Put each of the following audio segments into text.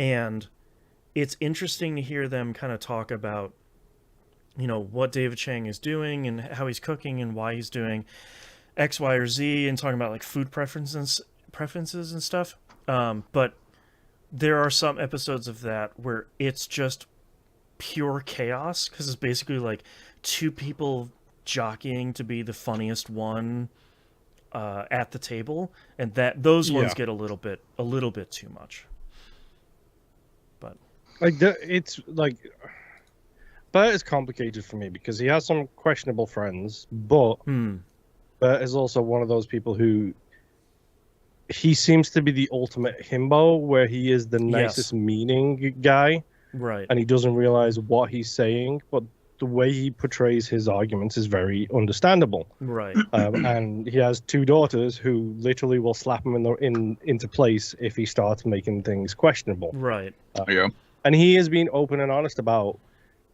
And it's interesting to hear them kind of talk about, what David Chang is doing and how he's cooking and why he's doing X, Y, or Z, and talking about like food preferences and stuff. But there are some episodes of that where it's just pure chaos because it's basically like two people jockeying to be the funniest one at the table, and those ones get a little bit too much. But it's like, Bert is complicated for me because he has some questionable friends, but Bert is also one of those people who he seems to be the ultimate himbo, where he is the nicest meaning guy, right? And he doesn't realize what he's saying, but the way he portrays his arguments is very understandable, right? And he has two daughters who literally will slap him into place if he starts making things questionable, right? And he has been open and honest about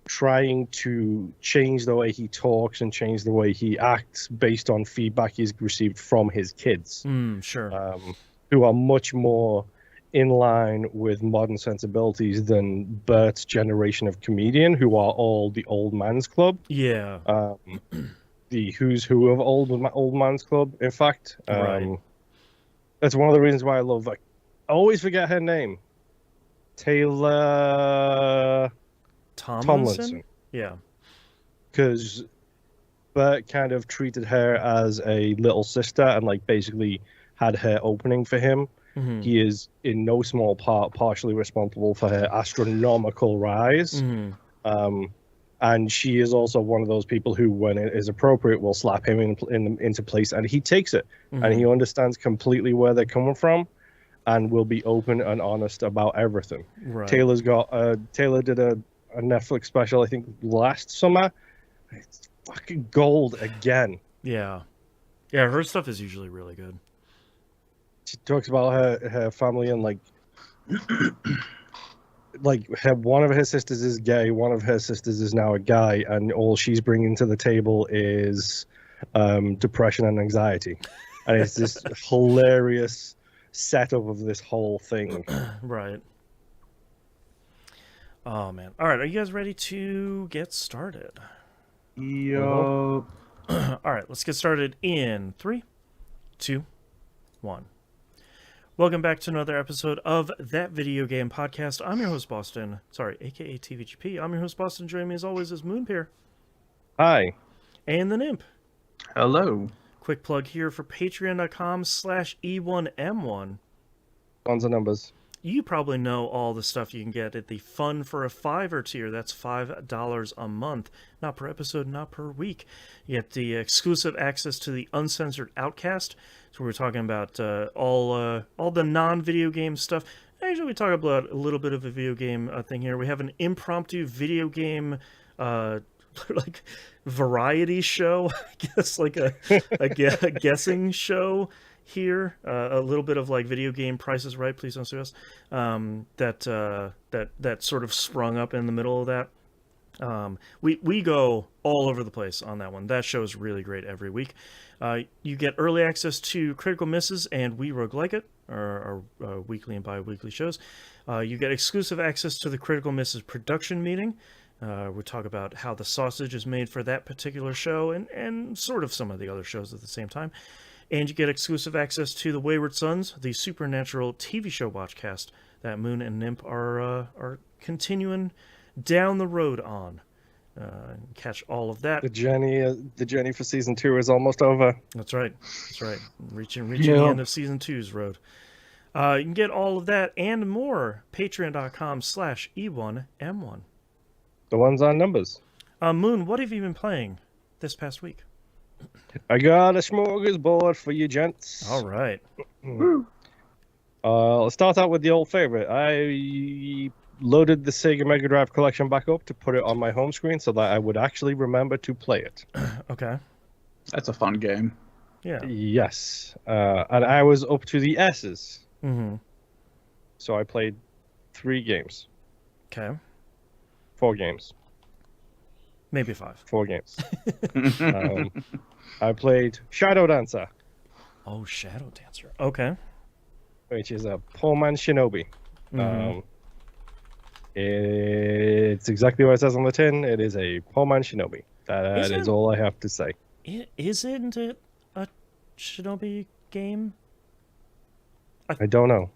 trying to change the way he talks and change the way he acts based on feedback he's received from his kids, sure, who are much more in line with modern sensibilities than Bert's generation of comedian, who are all the old man's club. Yeah. The who's who of old man's club, in fact. Right. That's one of the reasons why I love, like, I always forget her name. Taylor Tomlinson. Yeah. Because Bert kind of treated her as a little sister and like basically had her opening for him. Mm-hmm. He is in no small part partially responsible for her astronomical rise. Mm-hmm. And she is also one of those people who, when it is appropriate, will slap him into place, and he takes it, and he understands completely where they're coming from, and will be open and honest about everything. Right. Taylor did a Netflix special, I think, last summer. It's fucking gold again. Yeah. Her stuff is usually really good. She talks about her family and like one of her sisters is gay, one of her sisters is now a guy, and all she's bringing to the table is depression and anxiety, and it's this hilarious setup of this whole thing. Right. Oh man! All right, are you guys ready to get started? Yo. All right, let's get started in 3, 2, 1. Welcome back to another episode of That Video Game Podcast. I'm your host, Boston. Sorry, aka TVGP. I'm your host, Boston. Joining me as always is Moonpear. Hi. And the Nimp. Hello. Quick plug here for patreon.com/E1M1. Tons of numbers. You probably know all the stuff you can get at the Fun for a $5 tier. That's $5 a month. Not per episode, not per week. You get the exclusive access to the Uncensored Outcast. So we're talking about all the non-video game stuff. Actually, we talk about a little bit of a video game thing here. We have an impromptu video game like variety show, I guess, like a guessing show here. A little bit of like video game Price is Right, please don't sue us. That sort of sprung up in the middle of that. We go all over the place on that one. That show is really great every week. You get early access to Critical Misses and We Rogue Like It, our weekly and bi-weekly shows. You get exclusive access to the Critical Misses production meeting. We talk about how the sausage is made for that particular show and sort of some of the other shows at the same time. And you get exclusive access to the Wayward Sons, the Supernatural TV show watchcast that Moon and Nimp are continuing down the road on. Catch all of that. The journey for season 2 is almost over. That's right. Reaching the end of season 2's road. You can get all of that and more. Patreon.com/E1M1. The ones on numbers. Moon, what have you been playing this past week? I got a smorgasbord for you gents. All right. Let's start out with the old favorite. I loaded the Sega MegaDrive collection back up to put it on my home screen so that I would actually remember to play it. Okay. That's a fun game. Yeah. Yes. And I was up to the S's. Mm-hmm. So I played 3 games. Okay. 4 games. Maybe 5. 4 games. I played Shadow Dancer. Oh, Shadow Dancer. Okay. Which is a poor man's shinobi. Mm-hmm. It's exactly what it says on the tin. It is a poor man shinobi. That is all I have to say. Isn't it a shinobi game? I don't know.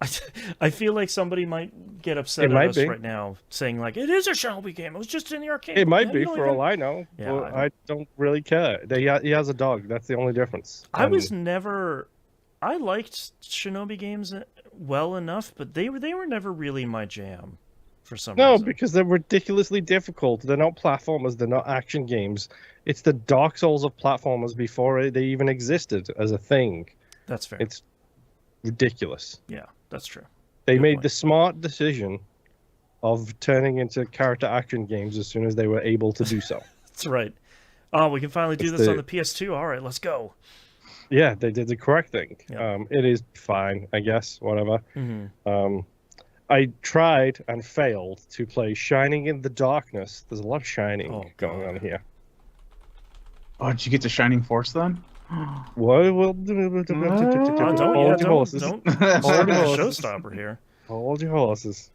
I feel like somebody might get upset at us right now, saying like, "It is a shinobi game. It was just in the arcade." It might be, for all I know. Yeah, but I don't really care. He has a dog. That's the only difference. I liked shinobi games well enough, but they were never really my jam for some reason. No, because they're ridiculously difficult. They're not platformers. They're not action games. It's the Dark Souls of platformers before they even existed as a thing. That's fair. It's ridiculous. Yeah, that's true. They made the smart decision of turning into character action games as soon as they were able to do so. That's right. Oh, we can finally do this on the PS2. All right, let's go. Yeah, they did the correct thing. Yep. It is fine, I guess, whatever. Mm-hmm. I tried and failed to play Shining in the Darkness. There's a lot of Shining going on here. Oh, did you get to Shining Force then? Well, Don't showstopper here. Hold your horses.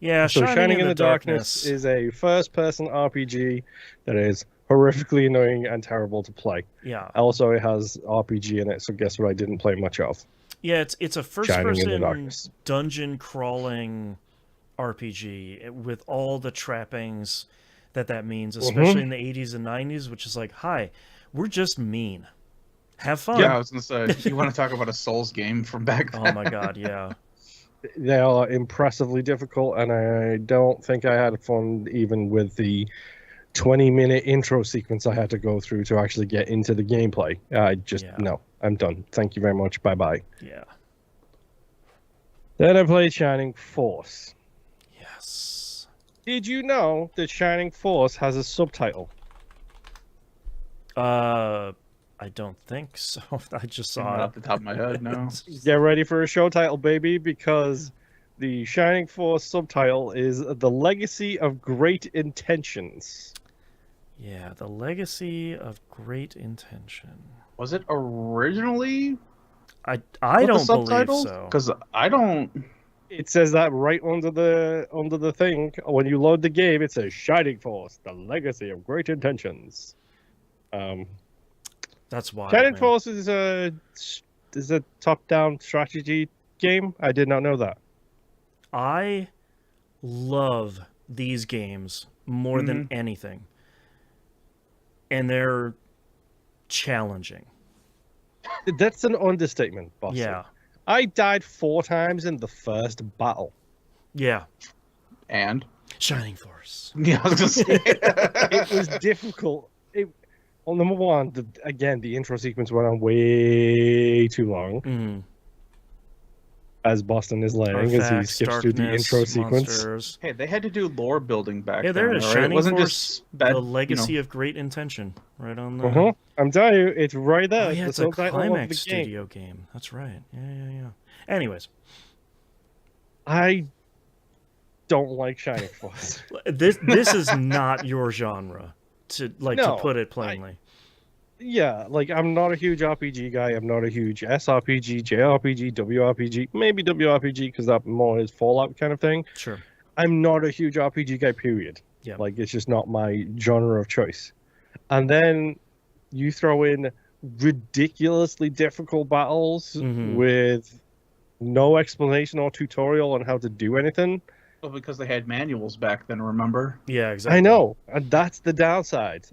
Yeah, so Shining in the Darkness is a first-person RPG that is horrifically annoying and terrible to play. Yeah. Also, it has RPG in it, so guess what I didn't play much of? Yeah, it's a first-person dungeon crawling RPG with all the trappings that means, especially in the 80s and 90s, which is like, hi, we're just mean. Have fun. Yeah, I was going to say, you want to talk about a Souls game from back then? Oh my god, yeah. They are impressively difficult, and I don't think I had fun even with the 20-minute intro sequence I had to go through to actually get into the gameplay. No, I'm done. Thank you very much. Bye-bye. Yeah. Then I played Shining Force. Yes. Did you know that Shining Force has a subtitle? I don't think so. I just saw it off the top of my head. No. Get ready for a show title, baby, because the Shining Force subtitle is The Legacy of Great Intentions. Yeah, The Legacy of Great Intention. Was it originally? I don't believe so. Because I don't. It says that right under the thing. When you load the game, it says Shining Force: The Legacy of Great Intentions. That's why Shining Force is a top-down strategy game. I did not know that. I love these games more than anything, and they're challenging. That's an understatement, boss. Yeah. I died 4 times in the first battle. Yeah. And? Shining Force. Yeah, I was going to say. It was difficult. Well, number one, the intro sequence went on way too long. As Boston is laying, as he skips through the intro sequence. Hey, they had to do lore building back then. Yeah, there it is. Shining It wasn't Force, just bad, The Legacy of Great Intention. Right on the... I'm telling you, it's right there. Oh, yeah, it's the a Climax of the game. Studio game. That's right. Yeah. Anyways. I don't like Shining Force. This is not your genre, to put it plainly. I'm not a huge RPG guy. I'm not a huge SRPG, JRPG, WRPG, maybe WRPG because that more is Fallout kind of thing. Sure. I'm not a huge RPG guy, period. Yeah. It's just not my genre of choice. And then you throw in ridiculously difficult battles with no explanation or tutorial on how to do anything. Well, because they had manuals back then, remember? Yeah, exactly. I know, and that's the downside.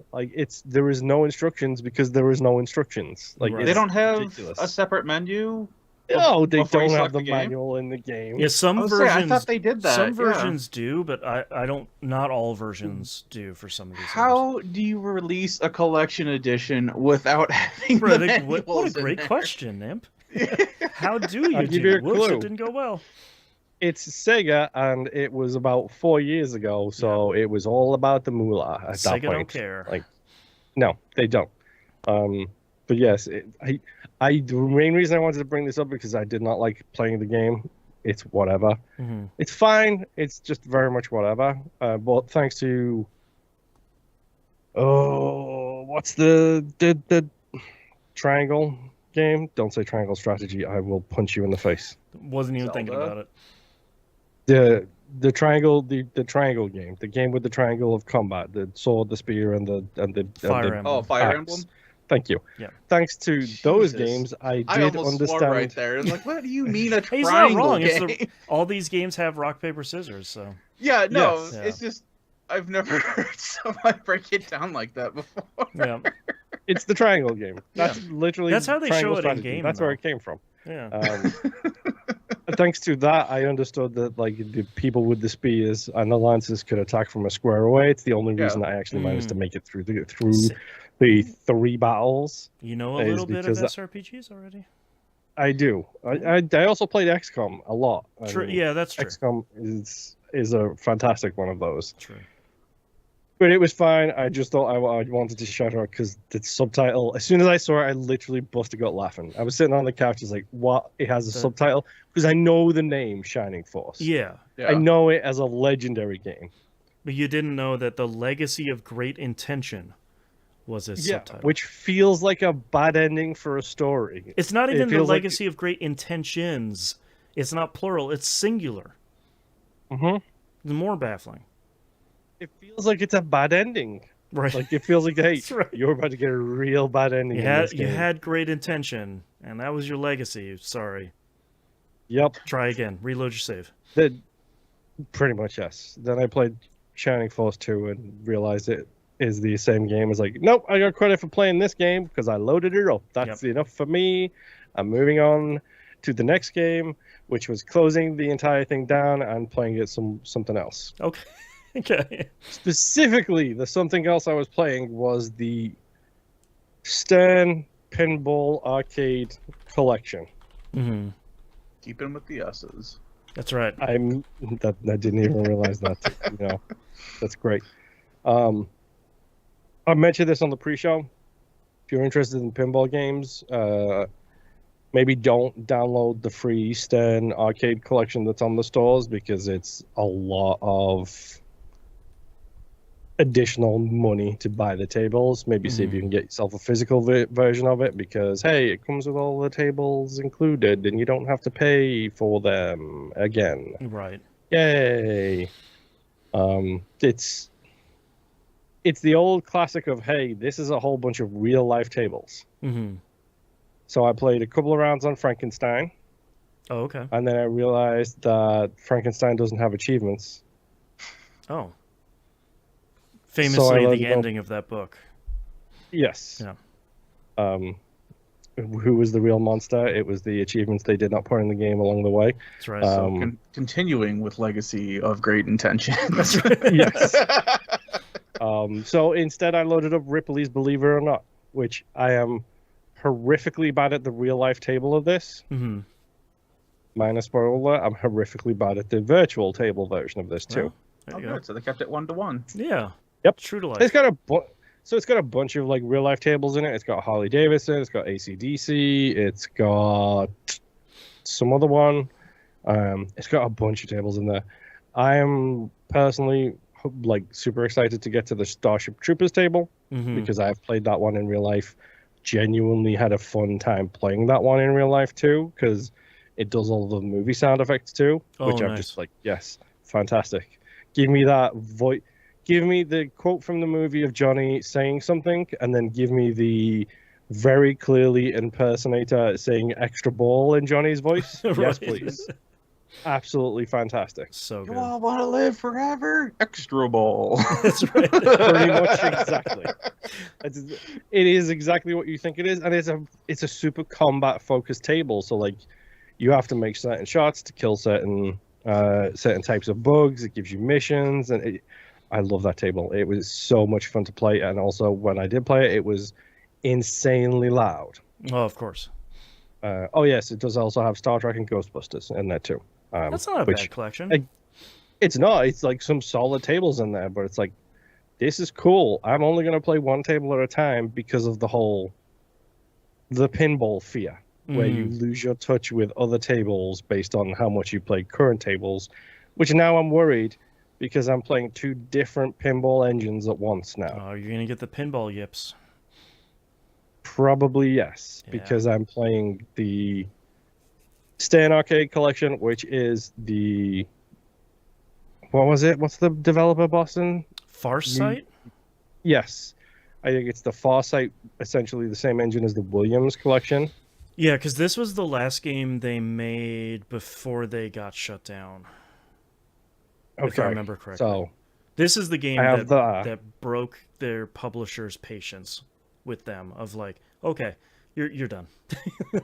There is no instructions because there is no instructions. They don't have a separate menu. No, they don't have the manual in the game. Yeah, some versions. I thought they did that. Some versions do, but I don't. Not all versions do for some of these. How do you release a collection edition without having the manuals? What a great question, Imp. How do you give you a Whoops, clue. it didn't go well. It's Sega, and it was about 4 years ago, so it was all about the moolah at that point. Sega don't care. No, they don't. But yes, the main reason I wanted to bring this up because I did not like playing the game. It's whatever. It's fine. It's just very much whatever. But thanks to what's the triangle game? Don't say triangle strategy. I will punch you in the face. Wasn't even thinking about it. the triangle game, the game with the triangle of combat, the sword, the spear, and the Fire Emblem. Oh, Fire axe. Emblem. Thank you. Yeah. Thanks to those Jesus. games, I I did almost understand. swore right there. Like, what do you mean a He's not triangle wrong. game? All these games have rock paper scissors, so Yeah, no, Yes. Yeah. it's just I've never heard somebody break it down like that before. yeah, It's the triangle game. That's literally That's how they triangle show it in strategy. game, That's where though. it came from. yeah. Thanks to that, I understood that like the people with the spears and the lances could attack from a square away. It's the only Yeah. I actually managed to make it through the S- 3 battles. You know a Is little bit of because SRPGs already. I do. I also played XCOM a lot. True. and Yeah, that's true. XCOM is a fantastic one of those. True. But it was fine. I just thought I wanted to shout out because the subtitle. As soon as I saw it, I literally busted out laughing. I was sitting on the couch, just like, "What? It has a subtitle?" Because I know the name Shining Force. Yeah, I know it as a legendary game. but you didn't know that the Legacy of Great Intention was its subtitle. Which feels like a bad ending for a story. It's not even the feels like- Legacy of Great Intentions. It's not plural. It's singular. Mm-hmm. It's more baffling. It feels like it's a bad ending. Right. Like it feels like, hey, That's right. you're about to get a real bad ending. You in had this game. great intention, and that was your legacy. Sorry. Yep. Try again. Reload your save. Pretty much, yes. Then I played Shining Force 2 and realized it is the same game. It's like, nope, I got credit for playing this game because I loaded it up. That's enough for me. I'm moving on to the next game, which was closing the entire thing down and playing it something else. Okay. Okay. Specifically, the something else I was playing was the Stern Pinball Arcade Collection. Mm-hmm. Keeping with the S's. That's right. I didn't even realize that. That's great. I mentioned this on the pre-show. If you're interested in pinball games, maybe don't download the free Stern Arcade Collection that's on the stores because it's a lot of additional money to buy the tables. Maybe see if you can get yourself a physical version of it because, hey, it comes with all the tables included and you don't have to pay for them again. Right. Yay! It's the old classic of, hey, this is a whole bunch of real life tables. Mm-hmm. So I played a couple of rounds on Frankenstein, Oh, okay. and then I realized that Frankenstein doesn't have achievements. Oh. Famously, loaded the up- ending of that book. Yes. Yeah. Who was the real monster? It was the achievements they did not put in the game along the way. That's right. Continuing with Legacy of Great Intention. That's right. Yes. So instead, I loaded up Ripley's Believe It or Not, which I am horrifically bad at the real life table of this. Mm-hmm. Minor spoiler, I'm horrifically bad at the virtual table version of this too. Well, there Oh, you go. good. So they kept it 1-to-1. Yeah. Yep. True to life. It's got a bunch of like real life tables in it. It's got Harley Davidson, it's got AC/DC, it's got some other one. It's got a bunch of tables in there. I am personally like super excited to get to the Starship Troopers table Mm-hmm. because I've played that one in real life. Genuinely had a fun time playing that one in real life too because it does all the movie sound effects too, which I'm nice. just like, yes, fantastic. Give me that voice. Give me the quote from the movie of Johnny saying something, and then give me the very clearly impersonator saying extra ball in Johnny's voice. Yes, Right. please. Absolutely fantastic. So good. You all want to live forever? Extra ball. That's right. Pretty much exactly. It is exactly what you think it is, and it's a super combat focused table. So like, you have to make certain shots to kill certain types of bugs. It gives you missions, and I love that table. It was so much fun to play, and also when I did play it, it was insanely loud. Oh, of course. Oh yes, it does also have Star Trek and Ghostbusters in there too. That's not a which- bad collection. It's not. It's like some solid tables in there, but it's like, this is cool. I'm only going to play one table at a time because of the pinball fear, where you lose your touch with other tables based on how much you play current tables, which now I'm worried because I'm playing two different pinball engines at once now. Oh, you're going to get the pinball yips. Probably yes, Yeah. because I'm playing the Stern Arcade Collection, which is the what was it? What's the developer, Boston? Farsight? Yes. I think it's the Farsight, essentially the same engine as the Williams collection. Yeah, because this was the last game they made before they got shut down. Okay. If I remember correctly. So this is the game that broke their publisher's patience with them of like, okay, you're done.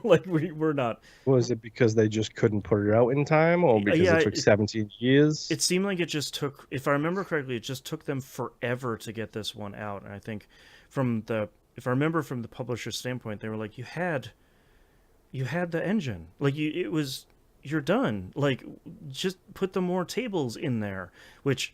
Like we're not. Was it because they just couldn't put it out in time, or because it took 17 years? It seemed like it just took, if I remember correctly, it just took them forever to get this one out. And I think if I remember from the publisher's standpoint, they were like, you had the engine, like you're done. Like just put the more tables in there, which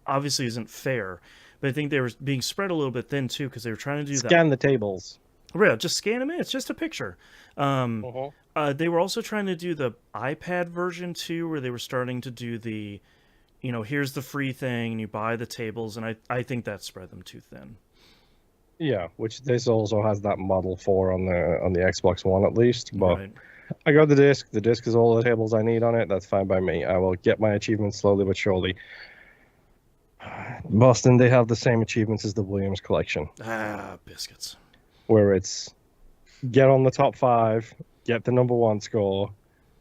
obviously isn't fair. But I think they were being spread a little bit thin too because they were trying to do Scan the tables. Real, just scan them in. It's just a picture. They were also trying to do the iPad version too, where they were starting to do the, here's the free thing, and you buy the tables, and I think that spread them too thin. Yeah, which this also has that Model 4 on the Xbox One at least. But Right. I got the disc. The disc is all the tables I need on it. That's fine by me. I will get my achievements slowly but surely. Boston, they have the same achievements as the Williams collection. Biscuits. Where it's get on the top 5, get the number 1 score,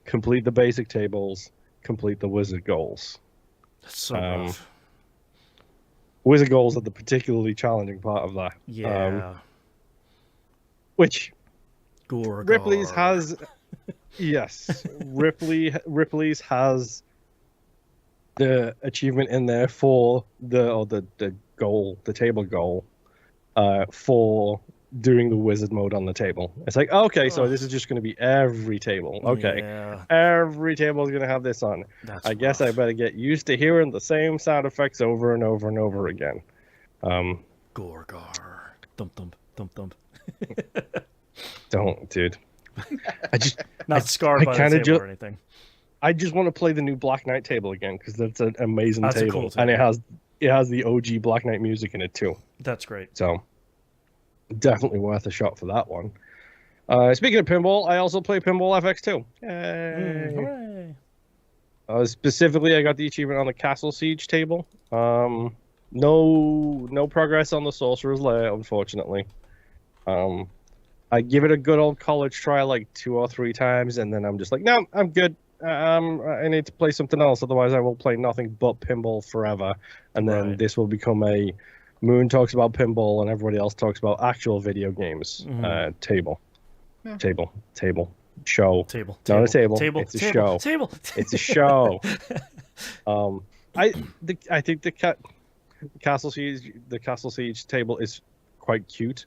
complete the basic tables, complete the wizard goals. That's so rough. Wizard goals are the particularly challenging part of that. Yeah. Which Gorgar. Ripley's has, yes, Ripley's has the achievement in there for the goal, the table goal, for doing the wizard mode on the table. It's like, okay, so this is just going to be every table. Okay, Yeah. every table is going to have this on. I guess I better get used to hearing the same sound effects over and over and over again. Gorgar. Thump thump thump thump. Don't, dude. I just Not scarred by the table or anything. I just want to play the new Black Knight table again because that's an amazing That's a table, cool table. and it has the OG Black Knight music in it too. That's great. So definitely worth a shot for that one. Speaking of pinball, I also play Pinball FX2. Yay! Hooray. Specifically, I got the achievement on the Castle Siege table. No progress on the Sorcerer's Lair, unfortunately. I give it a good old college try like 2 or 3 times, and then I'm just like, no, I'm good. I need to play something else, otherwise I will play nothing but pinball forever. And then this will become a Moon talks about pinball and everybody else talks about actual video games. Table. Yeah. Table. Show. Table. Not a table. It's a show. Table. It's a show. I think the Castle Siege table is quite cute.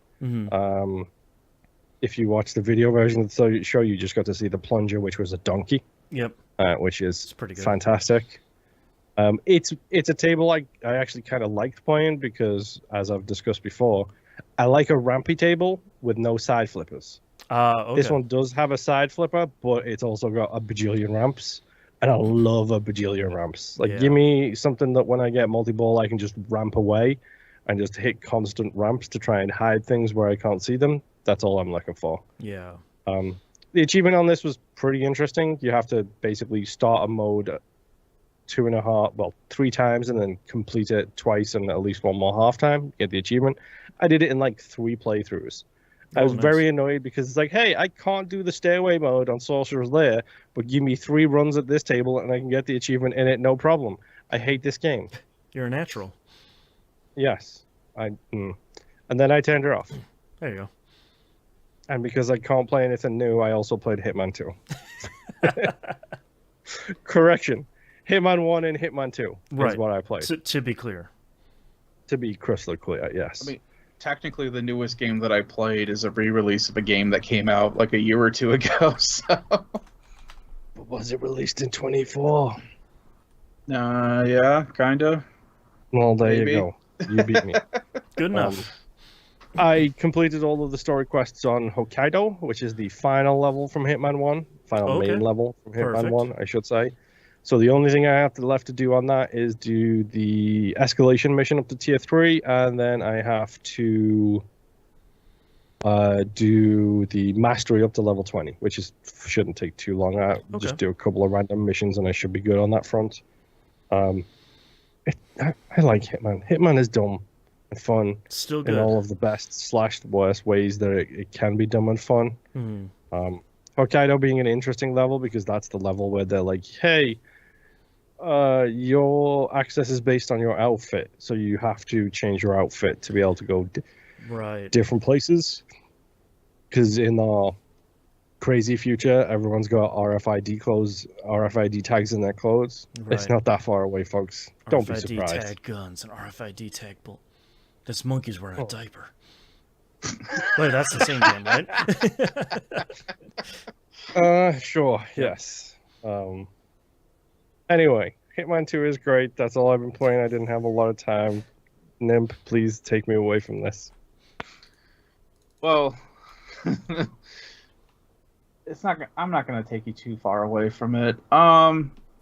If you watch the video version of the show, you just got to see the plunger, which was a donkey. Yep. Which is pretty good. Fantastic. It's a table I actually kind of liked playing because, as I've discussed before, I like a rampy table with no side flippers. Okay. This one does have a side flipper, but it's also got a bajillion ramps, and I love a bajillion ramps. Like, give me something that when I get multi-ball, I can just ramp away and just hit constant ramps to try and hide things where I can't see them. That's all I'm looking for. Yeah. The achievement on this was pretty interesting. You have to basically start a mode 3 times and then complete it twice and at least 1 more half time, get the achievement. I did it in like 3 playthroughs. I was very annoyed because it's like, hey, I can't do the stairway mode on Sorcerer's Lair, but give me 3 runs at this table and I can get the achievement in it, no problem. I hate this game. You're a natural. Yes. And then I turned her off. There you go. And because I can't play anything new, I also played Hitman 2. Correction. Hitman 1 and Hitman 2 is what I played. To be clear. To be crystal clear, yes. I mean, technically, the newest game that I played is a re-release of a game that came out like a year or 2 ago. So, but was it released in 24? Yeah, kind of. Well, there Maybe. you go. You beat me. Good enough. I completed all of the story quests on Hokkaido, which is the final level from Hitman 1. Main level from Hitman 1, I should say. So the only thing I have left to do on that is do the escalation mission up to tier 3, and then I have to do the mastery up to level 20, which shouldn't take too long. Just do a couple of random missions, and I should be good on that front. I like Hitman. Hitman is dumb and fun Still in good. all of the best / worst ways that it can be dumb and fun. Hmm. Hokkaido being an interesting level because that's the level where they're like, hey, your access is based on your outfit, so you have to change your outfit to be able to go Right. different places. Because in our crazy future, everyone's got RFID tags in their clothes. Right. It's not that far away, folks. Don't be RFID surprised. tag guns and RFID tag bull. This monkey's wearing a diaper. Wait, that's the same game, right? Sure, yes. Anyway, Hitman 2 is great. That's all I've been playing. I didn't have a lot of time. Nimp, please take me away from this. Well, I'm not gonna take you too far away from it. I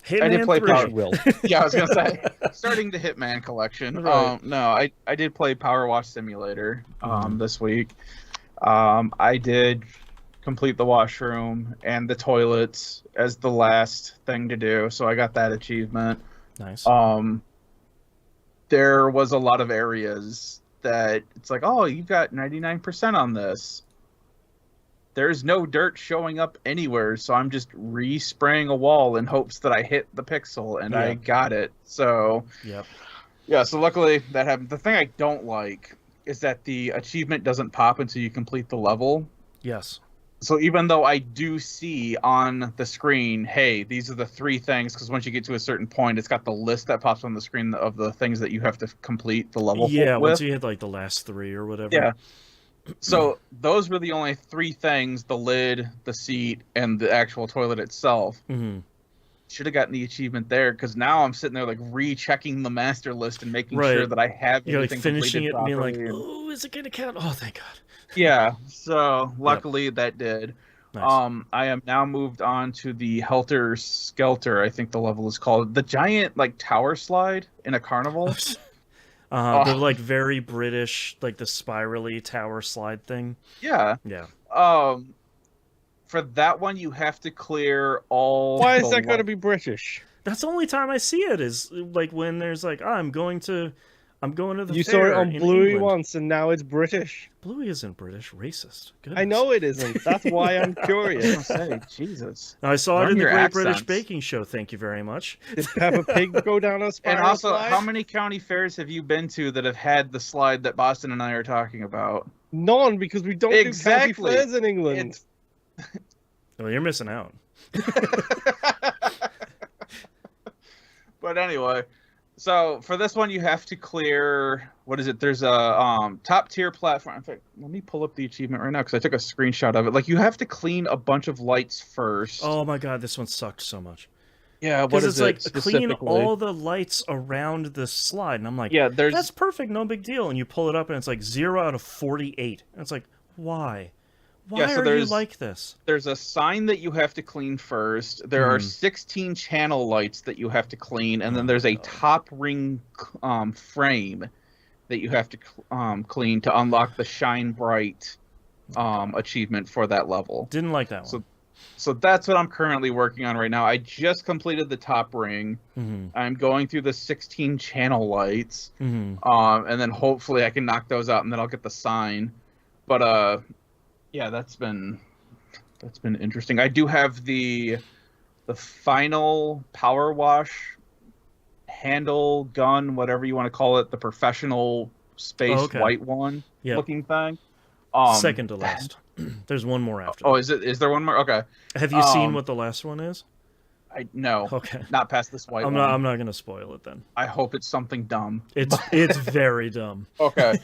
did play 3. Will. Yeah, I was gonna say starting the Hitman collection. Right. No, I did play PowerWash Simulator this week. I did complete the washroom and the toilets as the last thing to do, so I got that achievement. Nice. There was a lot of areas that it's like, oh, you got 99% on this. There's no dirt showing up anywhere, so I'm just re-spraying a wall in hopes that I hit the pixel, and I got it. So, Yep. yeah, so luckily that happened. The thing I don't like is that the achievement doesn't pop until you complete the level. Yes. So even though I do see on the screen, hey, these are the 3 things, because once you get to a certain point, it's got the list that pops on the screen of the things that you have to complete the level Yeah, with. once you hit like the last 3 or whatever. Yeah. So those were the only 3 things: the lid, the seat, and the actual toilet itself. Mm-hmm. Should have gotten the achievement there, because now I'm sitting there like rechecking the master list and making sure that I have You're like everything finishing it and being like, properly. oh, is it going to count? Oh, thank God. Yeah, so luckily that did. Nice. I am now moved on to the Helter Skelter, I think the level is called. The giant like tower slide in a carnival. They're like very British, like the spirally tower slide thing. Yeah. Yeah. For that one, you have to clear all. Why is that going to be British? That's the only time I see it is like when there's like, oh, I'm going to the You fair saw it on in Bluey England. once, and now it's British. Bluey isn't British, racist. Goodness. I know it isn't. That's why I'm I curious. was gonna say, Jesus. I saw it Learn in the your Great accents. British Baking Show. Thank you very much. Did Peppa Pig go down a spiral And also, slide? how many county fairs have you been to that have had the slide that Boston and I are talking about? None, because we don't Exactly. do county fairs in England. Well, you're missing out. But anyway, so for this one, you have to clear. What is it? There's a top tier platform. In fact, let me pull up the achievement right now because I took a screenshot of it. Like, you have to clean a bunch of lights first. Oh my God, this one sucked so much. Yeah, what Because is it's it like clean specifically? all the lights around the slide, and I'm like, Yeah, there's that's perfect, no big deal. And you pull it up, and it's like 0 out of 48. And it's like, why? Why so are you there's- like this? there's a sign that you have to clean first. There are 16 channel lights that you have to clean, and then there's a top ring frame that you have to clean to unlock the Shine Bright achievement for that level. Didn't like that one. So that's what I'm currently working on right now. I just completed the top ring. I'm going through the 16 channel lights, and then hopefully I can knock those out, and then I'll get the sign. But yeah, that's been interesting. I do have the final PowerWash handle gun, whatever you want to call it, the professional space white one looking thing. Second to last. There's one more after. Oh, is there one more? Okay. Have you seen what the last one is? No. Okay. Not past this white one. I'm not gonna spoil it then. I hope it's something dumb. It's very dumb. Okay.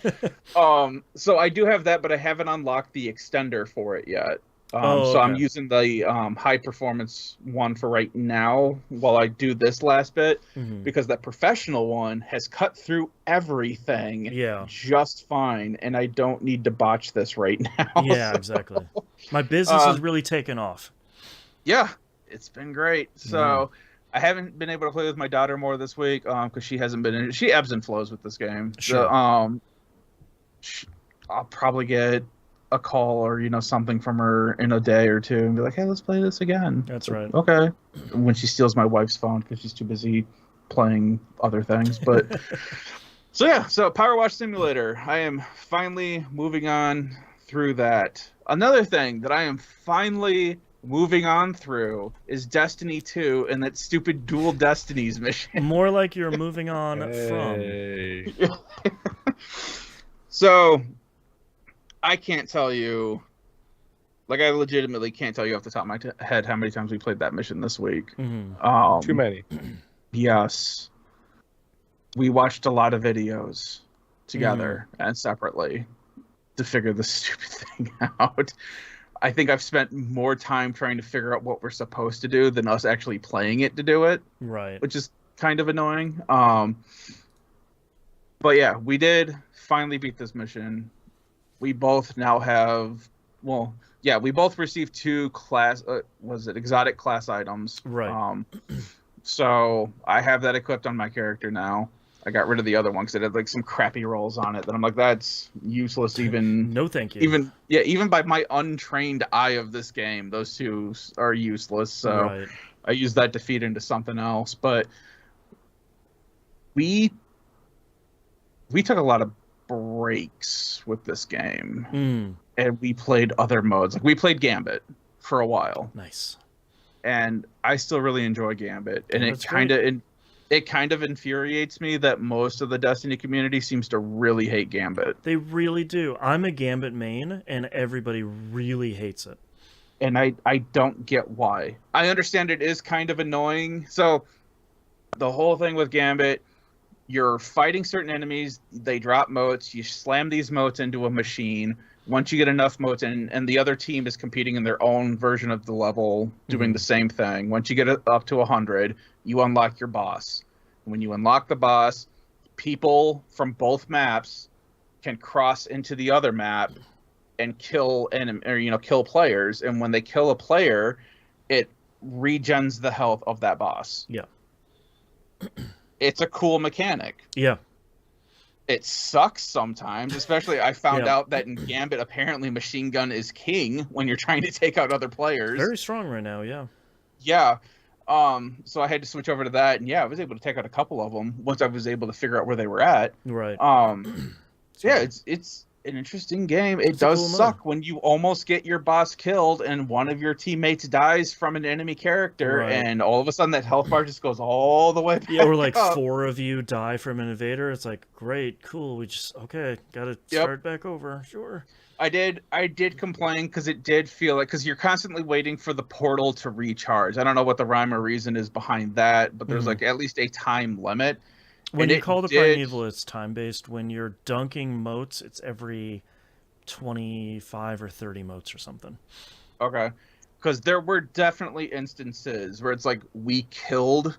So I do have that, but I haven't unlocked the extender for it yet. So I'm using the high performance one for right now while I do this last bit, because that professional one has cut through everything just fine, and I don't need to botch this right now. Yeah, exactly. My business has really taken off. Yeah, it's been great. So I haven't been able to play with my daughter more this week because she hasn't been. She ebbs and flows with this game. Sure. So, I'll probably get a call or something from her in a day or two and be like, hey, let's play this again. That's right. Okay. When she steals my wife's phone because she's too busy playing other things. But so PowerWash Simulator. I am finally moving on through that. Another thing that I am finally moving on through is Destiny 2 and that stupid Dual Destinies mission. More like you're moving on Hey. from. So, I can't tell you, like I legitimately can't tell you off the top of my head how many times we played that mission this week. Mm-hmm. Too many. Yes. We watched a lot of videos together and separately to figure this stupid thing out. I think I've spent more time trying to figure out what we're supposed to do than us actually playing it to do it. Right. Which is kind of annoying. But yeah, we did finally beat this mission. We both now have, we both received 2 exotic class items. Right. So I have that equipped on my character now. I got rid of the other one because it had like some crappy rolls on it that I'm like, that's useless even. No, thank you. Even by my untrained eye of this game, those 2 are useless. So right. I use that to feed into something else. But we took a lot of breaks with this game, and we played other modes. Like we played Gambit for a while. Nice. And I still really enjoy Gambit, and it kind of infuriates me that most of the Destiny community seems to really hate Gambit. They really do. I'm a Gambit main, and everybody really hates it. And I don't get why. I understand it is kind of annoying. So the whole thing with Gambit, you're fighting certain enemies, they drop motes, you slam these motes into a machine. Once you get enough motes, and the other team is competing in their own version of the level, doing the same thing. Once you get it up to 100, you unlock your boss. When you unlock the boss, people from both maps can cross into the other map and kill players. And when they kill a player, it regens the health of that boss. Yeah. It's a cool mechanic. Yeah. It sucks sometimes, especially I found out that in Gambit, apparently machine gun is king when you're trying to take out other players. Very strong right now, yeah. Yeah. So I had to switch over to that, and I was able to take out a couple of them once I was able to figure out where they were at. Right. It's an interesting game. It does suck when you almost get your boss killed and one of your teammates dies from an enemy character, and all of a sudden that health bar just goes all the way back. Yeah, or like up. 4 of you die from an invader. It's like, great, cool. We just gotta start back over. Sure. I did complain because it did feel like, because you're constantly waiting for the portal to recharge. I don't know what the rhyme or reason is behind that, but there's like at least a time limit. When you call the primeval, it's time-based. When you're dunking motes, it's every 25 or 30 motes or something. Okay. Because there were definitely instances where it's like, we killed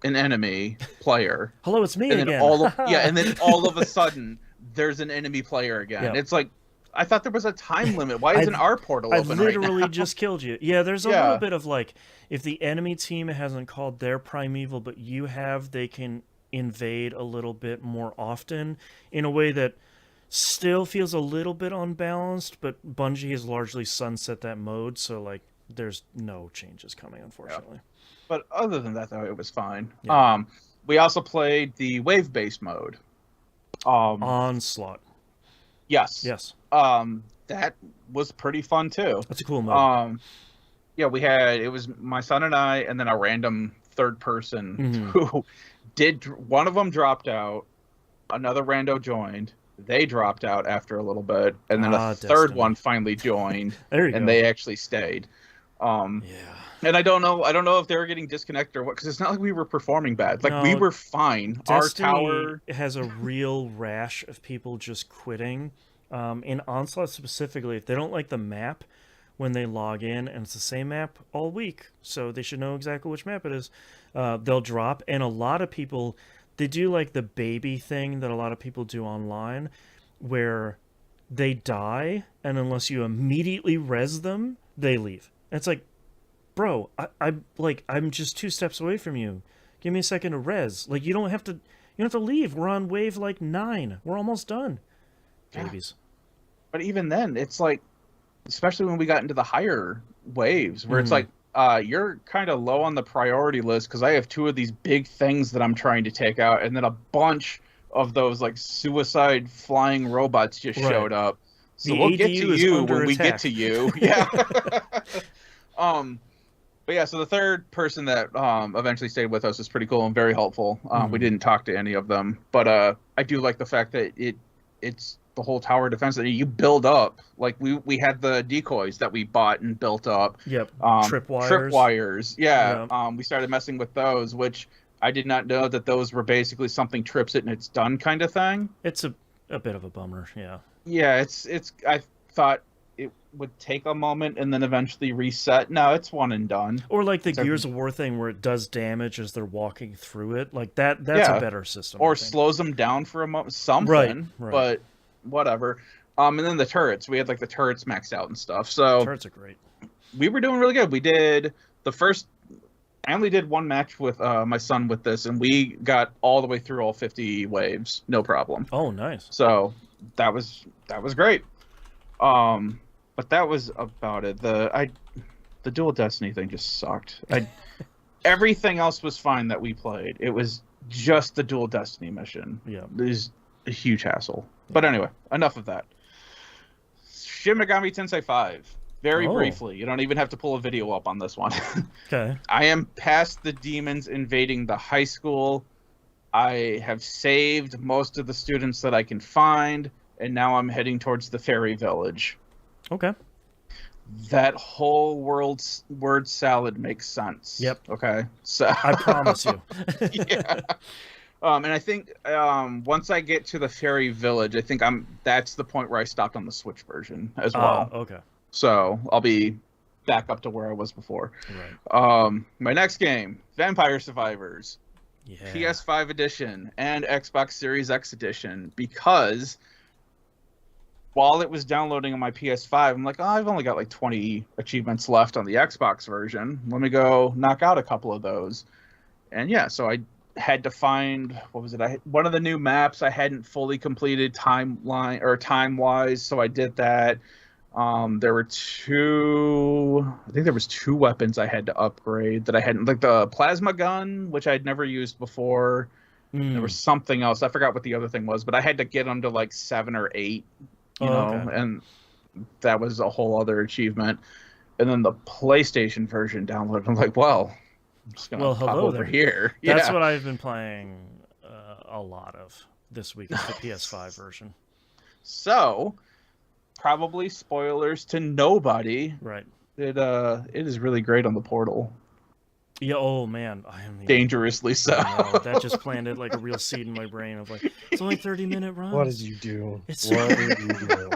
an enemy player. Hello, it's me and again. And then all of a sudden, there's an enemy player again. Yep. It's like, I thought there was a time limit. Why isn't our portal open right now? I literally just killed you. Yeah, there's a little bit of like, if the enemy team hasn't called their primeval, but you have, they can invade a little bit more often in a way that still feels a little bit unbalanced, but Bungie has largely sunset that mode, so like there's no changes coming, unfortunately. But other than that, though, it was fine. We also played the wave-based mode. Onslaught. Yes. That was pretty fun too. That's a cool mode. It was my son and I, and then a random third person who one of them dropped out, another rando joined, they dropped out after a little bit, and then a third one finally joined, and they actually stayed. And I don't know if they were getting disconnected or what, because it's not like we were performing bad. Like, we were fine. Destiny our tower has a real rash of people just quitting. In Onslaught specifically, if they don't like the map when they log in, and it's the same map all week, so they should know exactly which map it is, they'll drop. And a lot of people, they do like the baby thing that a lot of people do online, where they die, and unless you immediately res them, they leave. And it's like, bro, I'm just 2 steps away from you. Give me a second to res. Like, you don't have to leave. We're on wave like 9. We're almost done. Babies. But even then, it's like, especially when we got into the higher waves, where it's like, you're kind of low on the priority list because I have 2 of these big things that I'm trying to take out, and then a bunch of those like suicide flying robots just showed up. So The we'll ADU get to is you under when we attack. get to you. Yeah. But yeah, so the third person that eventually stayed with us was pretty cool and very helpful. We didn't talk to any of them, but I do like the fact that it's the whole tower defense that you build up. Like we had the decoys that we bought and built up. Yep. Tripwires. Tripwires. Yeah. Yep. We started messing with those, which I did not know that those were basically something trips it and it's done kind of thing. It's a bit of a bummer. Yeah. Yeah. It's. I thought it would take a moment and then eventually reset. No, it's one and done. Or like the Gears of War thing where it does damage as they're walking through it. Like that's a better system. Or slows them down for a moment. Something. Right. But whatever. And then the turrets. We had like the turrets maxed out and stuff. So turrets are great. We were doing really good. We did the first. I only did one match with my son with this, and we got all the way through all 50 waves, no problem. Oh, nice. So that was great. But that was about it. The Dual Destiny thing just sucked. Everything else was fine that we played. It was just the Dual Destiny mission. Yeah. It is a huge hassle. Yeah. But anyway, enough of that. Shin Megami Tensei 5. Very briefly. You don't even have to pull a video up on this one. Okay. I am past the demons invading the high school. I have saved most of the students that I can find, and now I'm heading towards the fairy village. Okay. That whole word salad makes sense. Yep. Okay. So I promise you. Yeah. And I think once I get to the fairy village, I think that's the point where I stopped on the Switch version as well. Okay. So I'll be back up to where I was before. Right. My next game, Vampire Survivors. Yeah. PS5 edition and Xbox Series X edition, because while it was downloading on my PS5, I'm like, I've only got like 20 achievements left on the Xbox version. Let me go knock out a couple of those. And yeah, so I had to find, what was it? One of the new maps I hadn't fully completed time-wise, so I did that. There were I think there was 2 weapons I had to upgrade that I hadn't, like the plasma gun, which I'd never used before. There was something else. I forgot what the other thing was, but I had to get them to like 7 or 8. You know, okay. And that was a whole other achievement. And then the PlayStation version downloaded. I'm like, well, I'm just gonna pop over here. That's what I've been playing a lot of this week. Is the PS5 version. So, probably spoilers to nobody. Right. It is really great on the Portal. Yeah. Oh man, I am dangerously so. That just planted like a real seed in my brain of like, it's only 30-minute runs. What did you do? What did you do?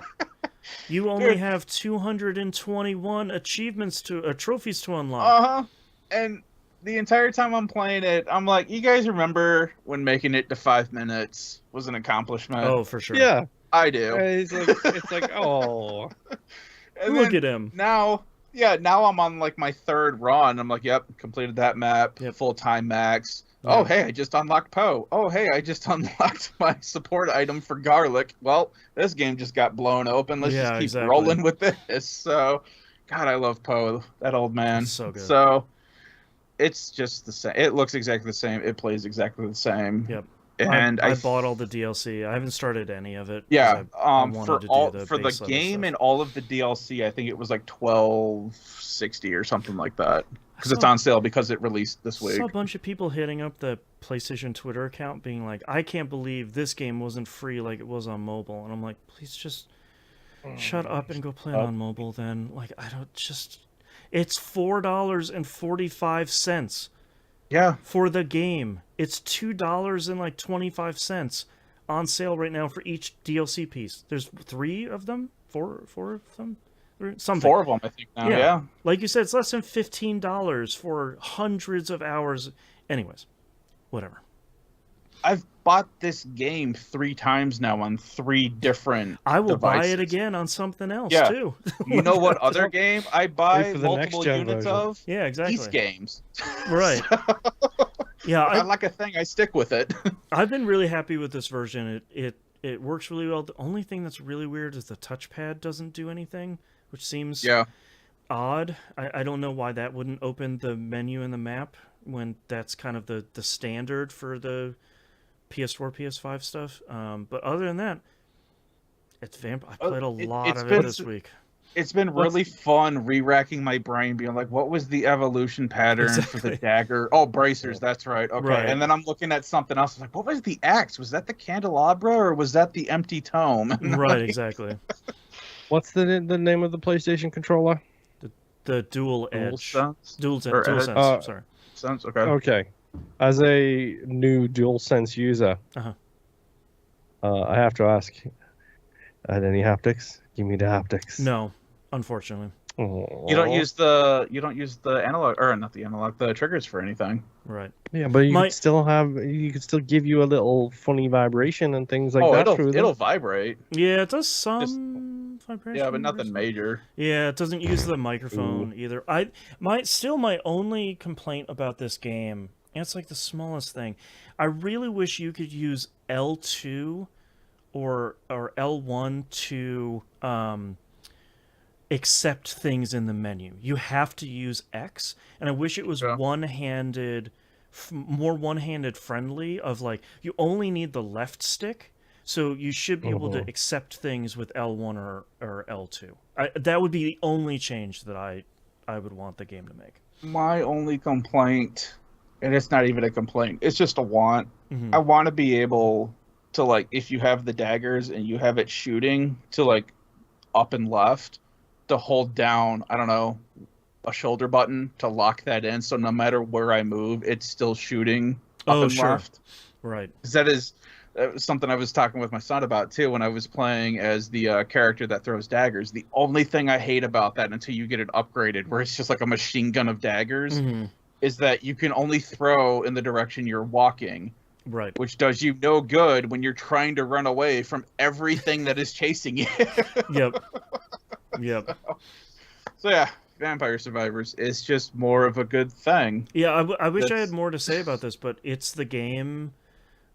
You only have 221 achievements trophies to unlock. And the entire time I'm playing it, I'm like, you guys remember when making it to 5 minutes was an accomplishment? Oh, for sure. Yeah, I do. It's like oh, look at him now. Yeah, now I'm on like my 3rd run. I'm like, yep, completed that map, full time max. Yeah. Oh, hey, I just unlocked Poe. Oh, hey, I just unlocked my support item for Garlic. Well, this game just got blown open. Let's just keep rolling with this. So, God, I love Poe, that old man. It's so good. So, it's just the same. It looks exactly the same. It plays exactly the same. Yep. And I bought all the DLC. I haven't started any of it. Yeah, for the game and all of the DLC, I think it was like $12.60 or something like that. Because it's on sale because it released this week. I saw a bunch of people hitting up the PlayStation Twitter account being like, I can't believe this game wasn't free like it was on mobile. And I'm like, please just shut up and go play on mobile then. Like, I don't just... It's $4.45. Yeah. For the game. It's $2.25 on sale right now for each DLC piece. There's 3 of them? 4 of them? Something. 4 of them, I think now, yeah. Like you said, it's less than $15 for hundreds of hours. Anyways, whatever. I've bought this game 3 times now on 3 different I will devices. buy it again on something else, too. You know what other game I buy multiple units version. of? Yeah, exactly. These games. Right. Yeah, I like a thing, I stick with it. I've been really happy with this version. It works really well. The only thing that's really weird is the touchpad doesn't do anything, which seems... Yeah. odd. I don't know why that wouldn't open the menu in the map when that's kind of the standard for the PS4, PS5 stuff. But other than that, it's I played a lot of it this week. It's been really fun re-racking my brain, being like, what was the evolution pattern for the dagger? Oh, bracers, that's right. Okay. Right. And then I'm looking at something else. Like, what was the axe? Was that the candelabra or was that the empty tome? Right, exactly. What's the name of the PlayStation controller? The Dual Edge. Dual Sense, sorry. Sense, okay. Okay. As a new DualSense user, I have to ask, had any haptics? Give me the haptics. No, unfortunately. You don't use the analog, or not the analog, the triggers for anything. Right. Yeah, but you could still give you a little funny vibration and things like that. It'll vibrate. Yeah, it does some vibration. Yeah, but nothing major. Yeah, it doesn't use the microphone either. My only complaint about this game, and it's like the smallest thing, I really wish you could use L2 or L1 to accept things in the menu. You have to use X, and I wish it was one-handed, more one-handed friendly, of like, you only need the left stick, so you should be able to accept things with L1 or L2. That would be the only change that I would want the game to make. My only complaint, and it's not even a complaint, it's just a want. I want to be able to, like, if you have the daggers and you have it shooting to, like, up and left, to hold down, I don't know, a shoulder button to lock that in, so no matter where I move, it's still shooting up and left. Right. Because that was something I was talking with my son about, too, when I was playing as the character that throws daggers. The only thing I hate about that, until you get it upgraded, where it's just like a machine gun of daggers, is that you can only throw in the direction you're walking. Right. Which does you no good when you're trying to run away from everything that is chasing you. Yep. So yeah, Vampire Survivors is just more of a good thing. Yeah, I wish I had more to say about this, but it's the game.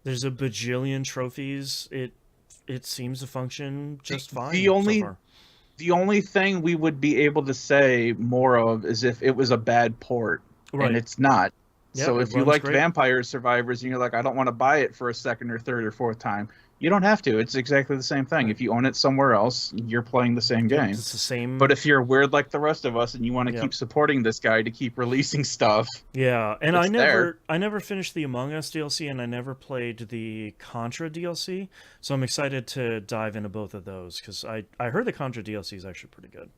There's a bajillion trophies. It seems to function just fine. The only thing we would be able to say more of is if it was a bad port, and it's not. Yep, so if you liked Vampire Survivors and you're like, I don't want to buy it for a second or third or fourth time, you don't have to. It's exactly the same thing. If you own it somewhere else, you're playing the same game. It's the same. But if you're weird like the rest of us and you want to keep supporting this guy to keep releasing stuff, and I never finished the Among Us DLC, and I never played the Contra DLC. So I'm excited to dive into both of those, because I heard the Contra DLC is actually pretty good.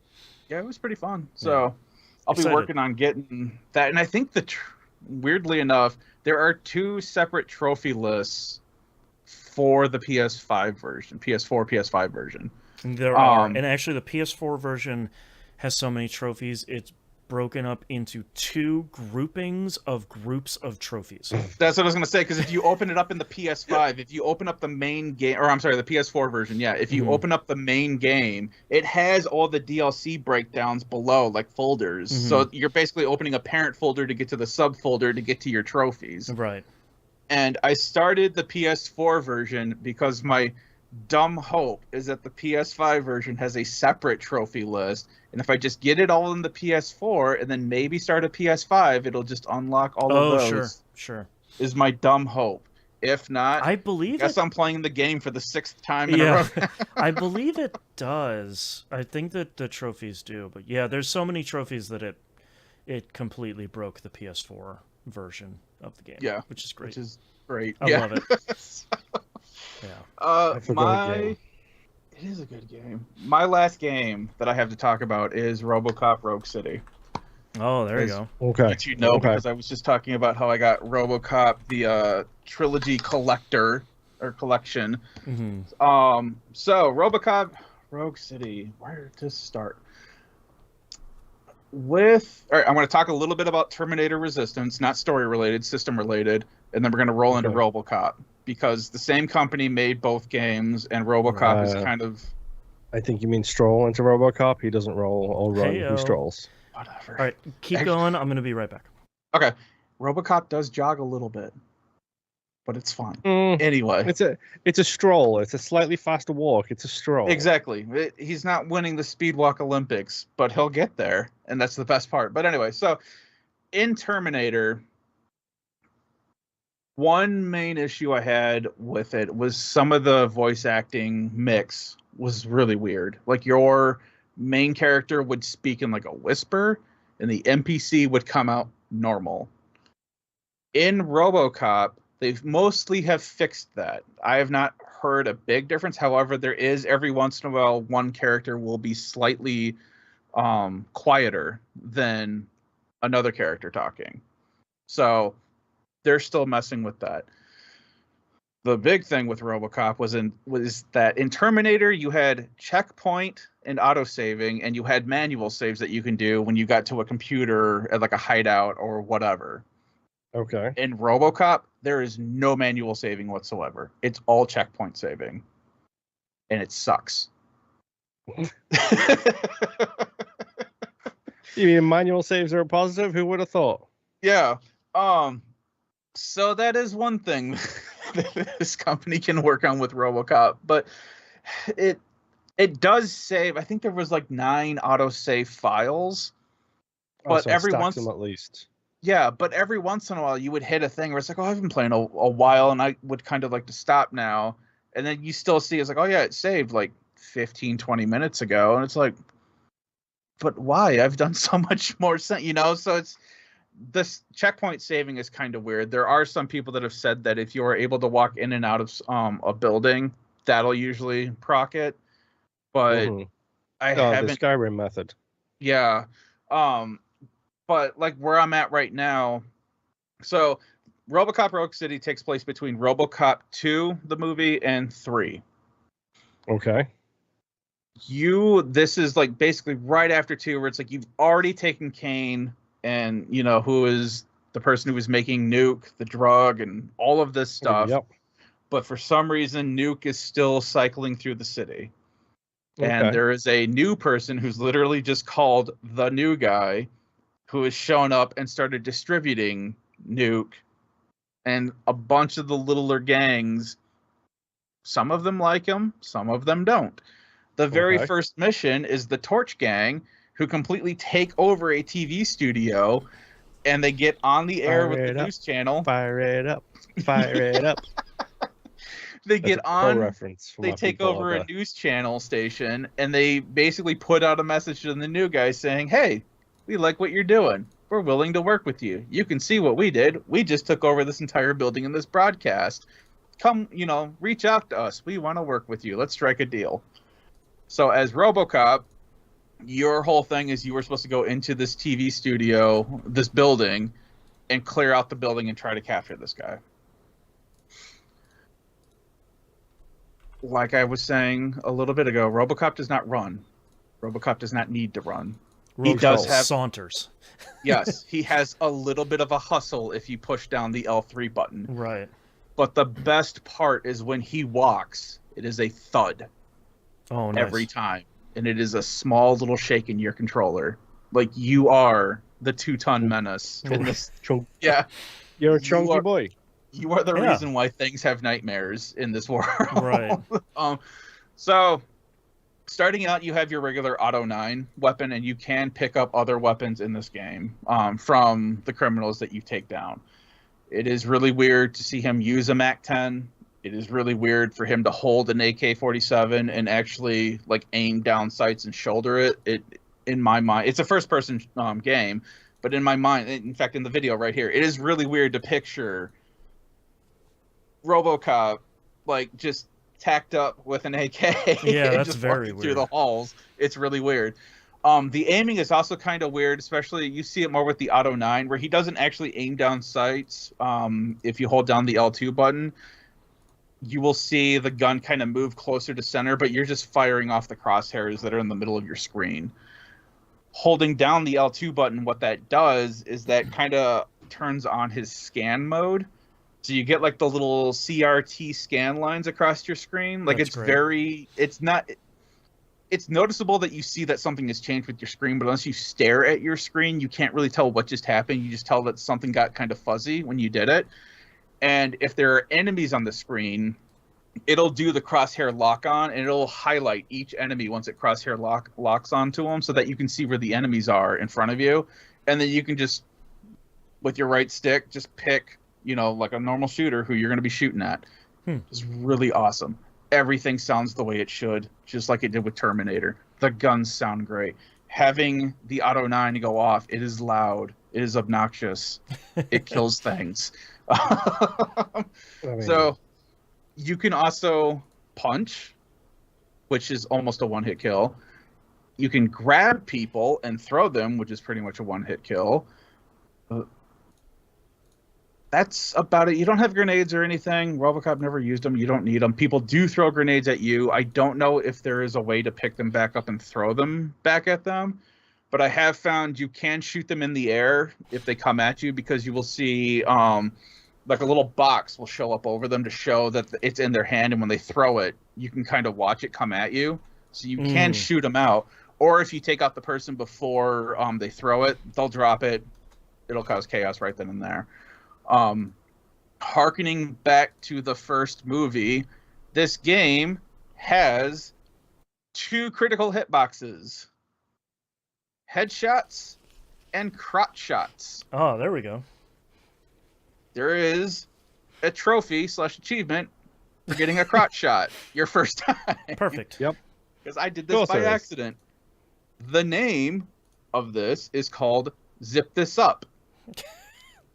Yeah, it was pretty fun. So I'll be working on getting that, and I think weirdly enough, there are 2 separate trophy lists for the PS5 version, PS4, PS5 version. There are, and actually the PS4 version has so many trophies, it's broken up into 2 groupings of groups of trophies. That's what I was going to say, because if you open it up in the PS5, if you open up the main game, or I'm sorry, the PS4 version, if you open up the main game, it has all the DLC breakdowns below, like folders. So you're basically opening a parent folder to get to the subfolder to get to your trophies. Right. And I started the PS4 version because my dumb hope is that the PS5 version has a separate trophy list, and if I just get it all in the PS4 and then maybe start a PS5, it'll just unlock all of those. Sure. Is my dumb hope. If not, I guess I'm playing the game for the 6th time in a row. I believe it does. I think that the trophies do, but yeah, there's so many trophies that it completely broke the PS4 version of the game. Yeah, which is great. I love it. It is a good game. My last game that I have to talk about is Robocop Rogue City. Oh, there you go. Okay. Which because I was just talking about how I got Robocop, the trilogy collection. So Robocop Rogue City, where to start? All right, I'm going to talk a little bit about Terminator Resistance, not story related, system related, and then we're going to roll into Robocop, because the same company made both games, and Robocop is kind of... I think you mean stroll into Robocop. He doesn't roll or run, he strolls. Whatever. All right, keep going. I'm going to be right back. Okay. Robocop does jog a little bit. but it's fine. Mm, Anyway, it's a stroll. It's a slightly faster walk. It's a stroll. exactly. He's not winning the Speedwalk Olympics, but he'll get there, and that's the best part. But anyway, so in Terminator, one main issue I had with it was some of the voice acting mix was really weird. Like your main character would speak in like a whisper, and the NPC would come out normal. In Robocop, they mostly have fixed that. I have not heard a big difference. However, there is every once in a while one character will be slightly quieter than another character talking. So they're still messing with that. The big thing with Robocop was that in Terminator you had checkpoint and autosaving, and you had manual saves that you can do when you got to a computer at like a hideout or whatever. Okay. In Robocop, there is no manual saving whatsoever. It's all checkpoint saving. And it sucks. You mean manual saves are a positive? Who would have thought? Yeah. So that is one thing that this company can work on with Robocop, but it does save. I think there was like 9 autosave files. But so every stacks once them at least. Yeah, but every once in a while you would hit a thing where it's like, oh, I've been playing a while and I would kind of like to stop now. And then you still see it's like, oh yeah, it saved like 15, 20 minutes ago. And it's like, but why? I've done so much more, so it's this checkpoint saving is kind of weird. There are some people that have said that if you are able to walk in and out of a building, that'll usually proc it. But I haven't. The Skyrim method. Yeah. But like where I'm at right now, so RoboCop Rogue City takes place between RoboCop 2, the movie, and 3. Okay. This is like basically right after 2, where it's like you've already taken Kane and, who is the person who was making Nuke, the drug, and all of this stuff. Yep. But for some reason, Nuke is still cycling through the city. Okay. And there is a new person who's literally just called the new guy, who has shown up and started distributing Nuke, and a bunch of the littler gangs, some of them like him, some of them don't. The very first mission is the Torch Gang, who completely take over a TV studio, and they get on the air with the news channel. Fire it up. Fire it up. They get on, reference they take over a news channel station, and they basically put out a message to the new guys saying, hey, we like what you're doing. We're willing to work with you. You can see what we did. We just took over this entire building in this broadcast. Come, reach out to us. We want to work with you. Let's strike a deal. So as RoboCop, your whole thing is you were supposed to go into this TV studio, this building, and clear out the building and try to capture this guy. Like I was saying a little bit ago, RoboCop does not run. RoboCop does not need to run. He does have saunters. Yes, he has a little bit of a hustle if you push down the L3 button. Right. But the best part is when he walks, it is a thud. Oh, nice. Every time. And it is a small little shake in your controller. Like you are the 2-ton menace in this. Yeah. You're a chunky boy. You are the reason why things have nightmares in this world. Right. So starting out, you have your regular Auto 9 weapon, and you can pick up other weapons in this game from the criminals that you take down. It is really weird to see him use a MAC-10. It is really weird for him to hold an AK-47 and actually aim down sights and shoulder it. In my mind, it's a first-person game, but in my mind, in fact, in the video right here, it is really weird to picture RoboCop just tacked up with an AK. Yeah, that's just very weird. Through the halls. It's really weird. The aiming is also kind of weird, especially you see it more with the Auto 9, where he doesn't actually aim down sights. If you hold down the L2 button, you will see the gun kind of move closer to center, but you're just firing off the crosshairs that are in the middle of your screen. Holding down the L2 button, what that does is that kind of turns on his scan mode. So you get the little CRT scan lines across your screen. That's great. It's noticeable that you see that something has changed with your screen, but unless you stare at your screen, you can't really tell what just happened. You just tell that something got kind of fuzzy when you did it. And if there are enemies on the screen, it'll do the crosshair lock on, and it'll highlight each enemy once it crosshair locks onto them, so that you can see where the enemies are in front of you, and then you can just, with your right stick, just pick, like a normal shooter who you're going to be shooting at. It's really awesome. Everything sounds the way it should, just like it did with Terminator. The guns sound great. Having the Auto 9 go off, it is loud. It is obnoxious. It kills things. So you can also punch, which is almost a one-hit kill. You can grab people and throw them, which is pretty much a one-hit kill. That's about it. You don't have grenades or anything. Robocop never used them. You don't need them. People do throw grenades at you. I don't know if there is a way to pick them back up and throw them back at them, but I have found you can shoot them in the air if they come at you, because you will see like a little box will show up over them to show that it's in their hand, and when they throw it, you can kind of watch it come at you. So you can shoot them out. Or if you take out the person before they throw it, they'll drop it. It'll cause chaos right then and there. Harkening back to the first movie, this game has 2 critical hitboxes: headshots and crotch shots. Oh, there we go. There is a trophy/achievement for getting a crotch shot your first time. Perfect. Yep. Because I did this by accident. The name of this is called Zip This Up.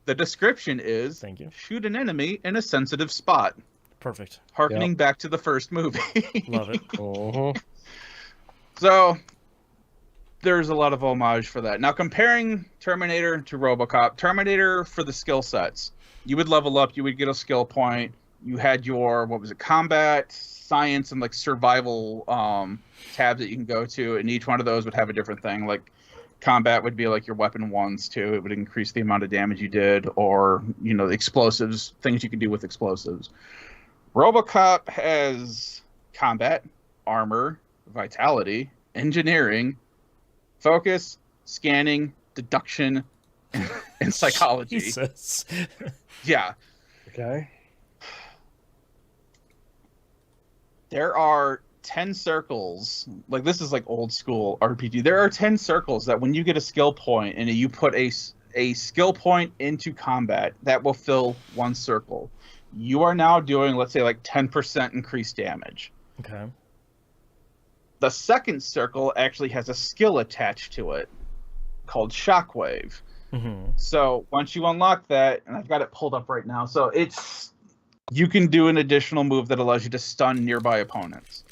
The description is, thank you, shoot an enemy in a sensitive spot. Perfect. Harkening back to the first movie. Love it. So there's a lot of homage for that. Now, comparing Terminator to Robocop, Terminator, for the skill sets, you would level up, you would get a skill point, you had your, combat, science, and like survival tabs that you can go to, and each one of those would have a different thing. Like combat would be like your weapon ones too. It would increase the amount of damage you did, or the explosives, things you can do with explosives. Robocop has combat, armor, vitality, engineering, focus, scanning, deduction, and psychology. Jesus. Yeah. Okay. There are 10 circles. Like, this is like old school RPG. There are 10 circles that when you get a skill point and you put a skill point into combat, that will fill one circle. You are now doing, let's say, like 10% increased damage. Okay. The second circle actually has a skill attached to it called Shockwave. So once you unlock that, and I've got it pulled up right now, so you can do an additional move that allows you to stun nearby opponents.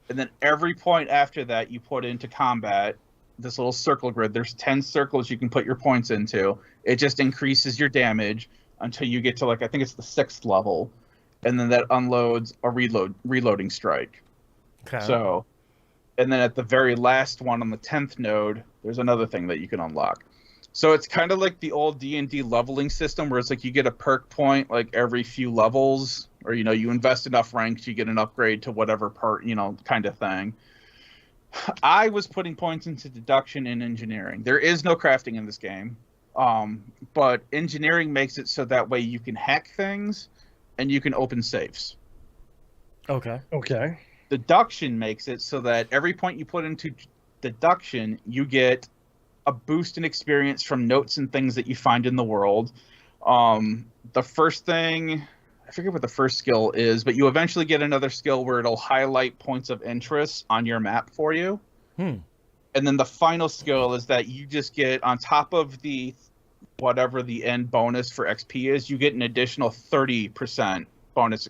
And then every point after that you put into combat, this little circle grid, there's 10 circles you can put your points into. It just increases your damage until you get to, like, I think it's the 6th level, and then that unloads a reloading strike. Okay. So, and then at the very last one on the 10th node, there's another thing that you can unlock. So it's kind of like the old D&D leveling system, where it's like you get a perk point like every few levels, or you invest enough ranks, you get an upgrade to whatever part, kind of thing. I was putting points into deduction and engineering. There is no crafting in this game, but engineering makes it so that way you can hack things and you can open safes. Okay. Deduction makes it so that every point you put into deduction, you get a boost in experience from notes and things that you find in the world. The first thing, I forget what the first skill is, but you eventually get another skill where it'll highlight points of interest on your map for you. And then the final skill is that you just get, on top of the whatever the end bonus for XP is, you get an additional 30% bonus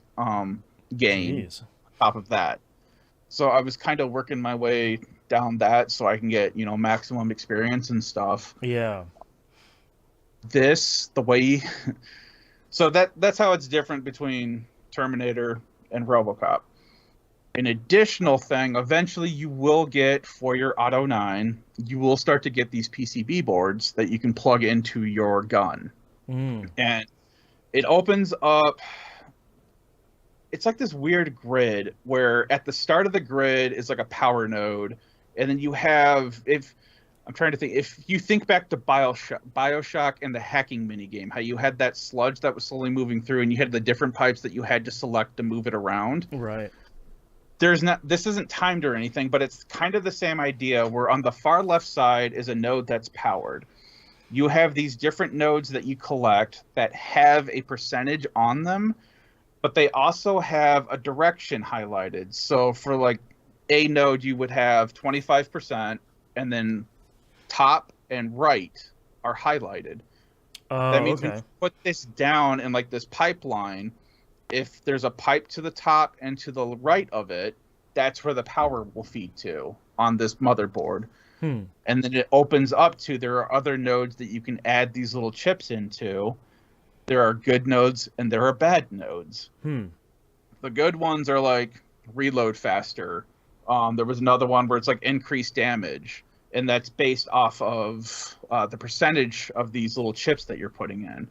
gain. Jeez. On top of that. So I was kind of working my way down that so I can get, maximum experience and stuff. Yeah. The way so that's how it's different between Terminator and Robocop. An additional thing, eventually you will get, for your Auto 9, you will start to get these PCB boards that you can plug into your gun. And it opens up, it's like this weird grid where at the start of the grid is like a power node, and then you have, I'm trying to think. If you think back to Bioshock and the hacking minigame, how you had that sludge that was slowly moving through, and you had the different pipes that you had to select to move it around. Right. This isn't timed or anything, but it's kind of the same idea where on the far left side is a node that's powered. You have these different nodes that you collect that have a percentage on them, but they also have a direction highlighted. So for like a node, you would have 25%, and then top and right are highlighted. That means when you put this down in like this pipeline, if there's a pipe to the top and to the right of it, that's where the power will feed to on this motherboard. And then it opens up to, there are other nodes that you can add these little chips into. There are good nodes and there are bad nodes. The good ones are like reload faster. There was another one where it's like increased damage, and that's based off of the percentage of these little chips that you're putting in.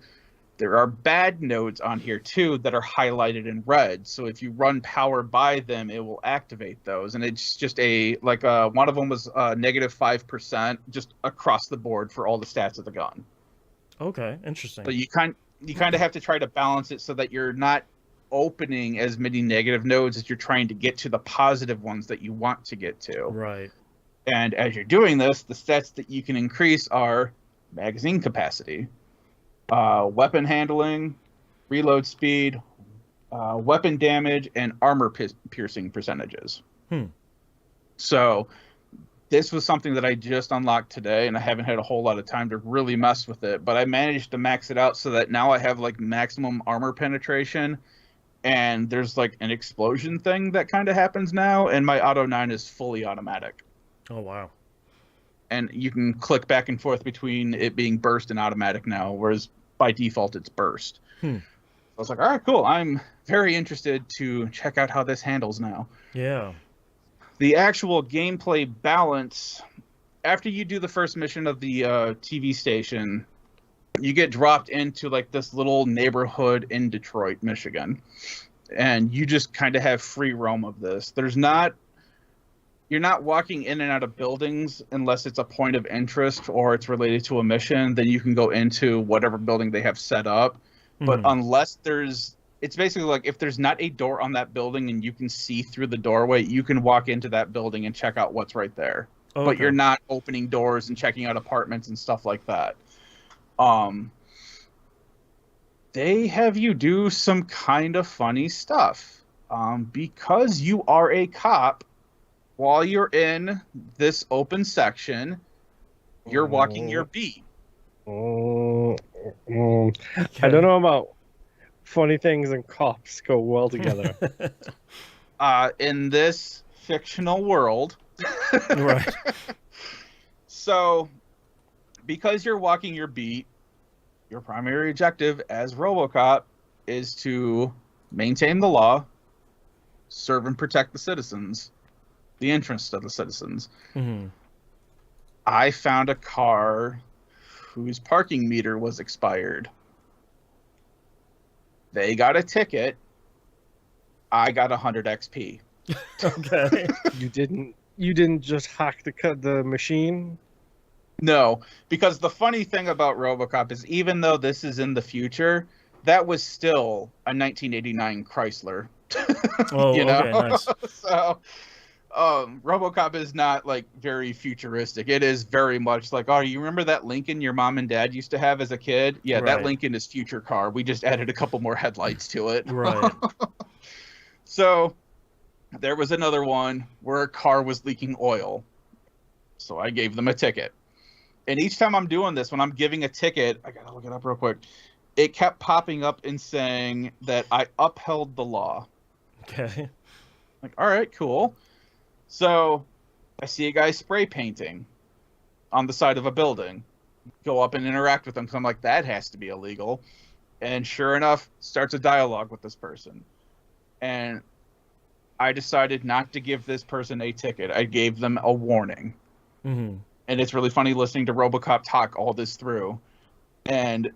There are bad nodes on here too that are highlighted in red. So if you run power by them, it will activate those. And it's just one of them was -5% just across the board for all the stats of the gun. Okay, interesting. But you kind of have to try to balance it so that you're not opening as many negative nodes as you're trying to get to the positive ones that you want to get to. Right. And as you're doing this, the stats that you can increase are magazine capacity, weapon handling, reload speed, weapon damage, and armor piercing percentages. So this was something that I just unlocked today, and I haven't had a whole lot of time to really mess with it, but I managed to max it out so that now I have like maximum armor penetration, and there's like an explosion thing that kind of happens now, and my Auto 9 is fully automatic. Oh, wow. And you can click back and forth between it being burst and automatic now, whereas by default it's burst. I was like, all right, cool. I'm very interested to check out how this handles now. Yeah. The actual gameplay balance, after you do the first mission of the TV station, you get dropped into like this little neighborhood in Detroit, Michigan. And you just kind of have free roam of this. You're not walking in and out of buildings unless it's a point of interest or it's related to a mission. Then you can go into whatever building they have set up. But unless it's basically like if there's not a door on that building and you can see through the doorway, you can walk into that building and check out what's right there. Okay. But you're not opening doors and checking out apartments and stuff like that. They have you do some kind of funny stuff. Because you are a cop, while you're in this open section, you're walking your beat. I don't know about funny things and cops go well together. In this fictional world. Right. So, because you're walking your beat, your primary objective as Robocop is to maintain the law, serve and protect the citizens, the interests of the citizens. I found a car whose parking meter was expired. They got a ticket. I got 100 XP. Okay. You didn't just hack the machine? No, because the funny thing about Robocop is even though this is in the future, that was still a 1989 Chrysler. Oh, you know? Okay, nice. So, Robocop is not like very futuristic. It is very much like, oh, you remember that Lincoln your mom and dad used to have as a kid? Yeah, Right. That Lincoln is future car. We just added a couple more headlights to it. Right. So there was another one where a car was leaking oil. So I gave them a ticket. And each time I'm doing this, when I'm giving a ticket, I gotta look it up real quick, it kept popping up and saying that I upheld the law. Okay. Like, all right, cool. So I see a guy spray painting on the side of a building. Go up and interact with him because I'm like, that has to be illegal. And sure enough, starts a dialogue with this person. And I decided not to give this person a ticket. I gave them a warning. And it's really funny listening to Robocop talk all this through. And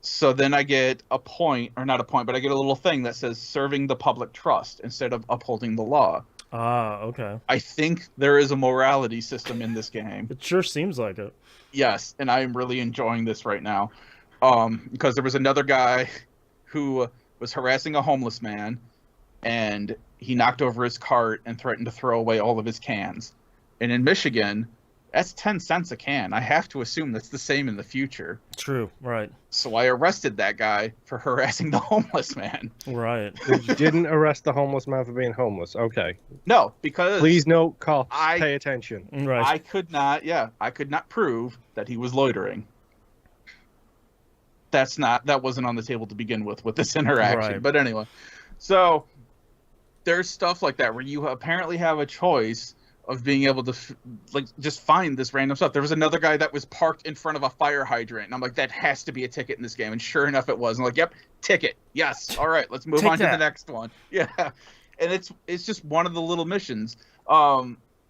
so then I get a point, or not a point, but I get a little thing that says serving the public trust instead of upholding the law. Ah, okay. I think there is a morality system in this game. It sure seems like it. Yes, and I am really enjoying this right now. Because there was another guy who was harassing a homeless man, and he knocked over his cart and threatened to throw away all of his cans. And in Michigan, that's 10 cents a can. I have to assume that's the same in the future. True, right. So I arrested that guy for harassing the homeless man. Right. You didn't arrest the homeless man for being homeless. Okay. No, because Please note, cops, pay attention. Right. I could not prove that he was loitering. That wasn't on the table to begin with this interaction. Right. But anyway, so there's stuff like that where you apparently have a choice of being able to just find this random stuff. There was another guy that was parked in front of a fire hydrant, and I'm like, that has to be a ticket in this game. And sure enough, it was. I'm like, yep, ticket. Yes. All right, let's move on to the next one. Yeah, and it's just one of the little missions.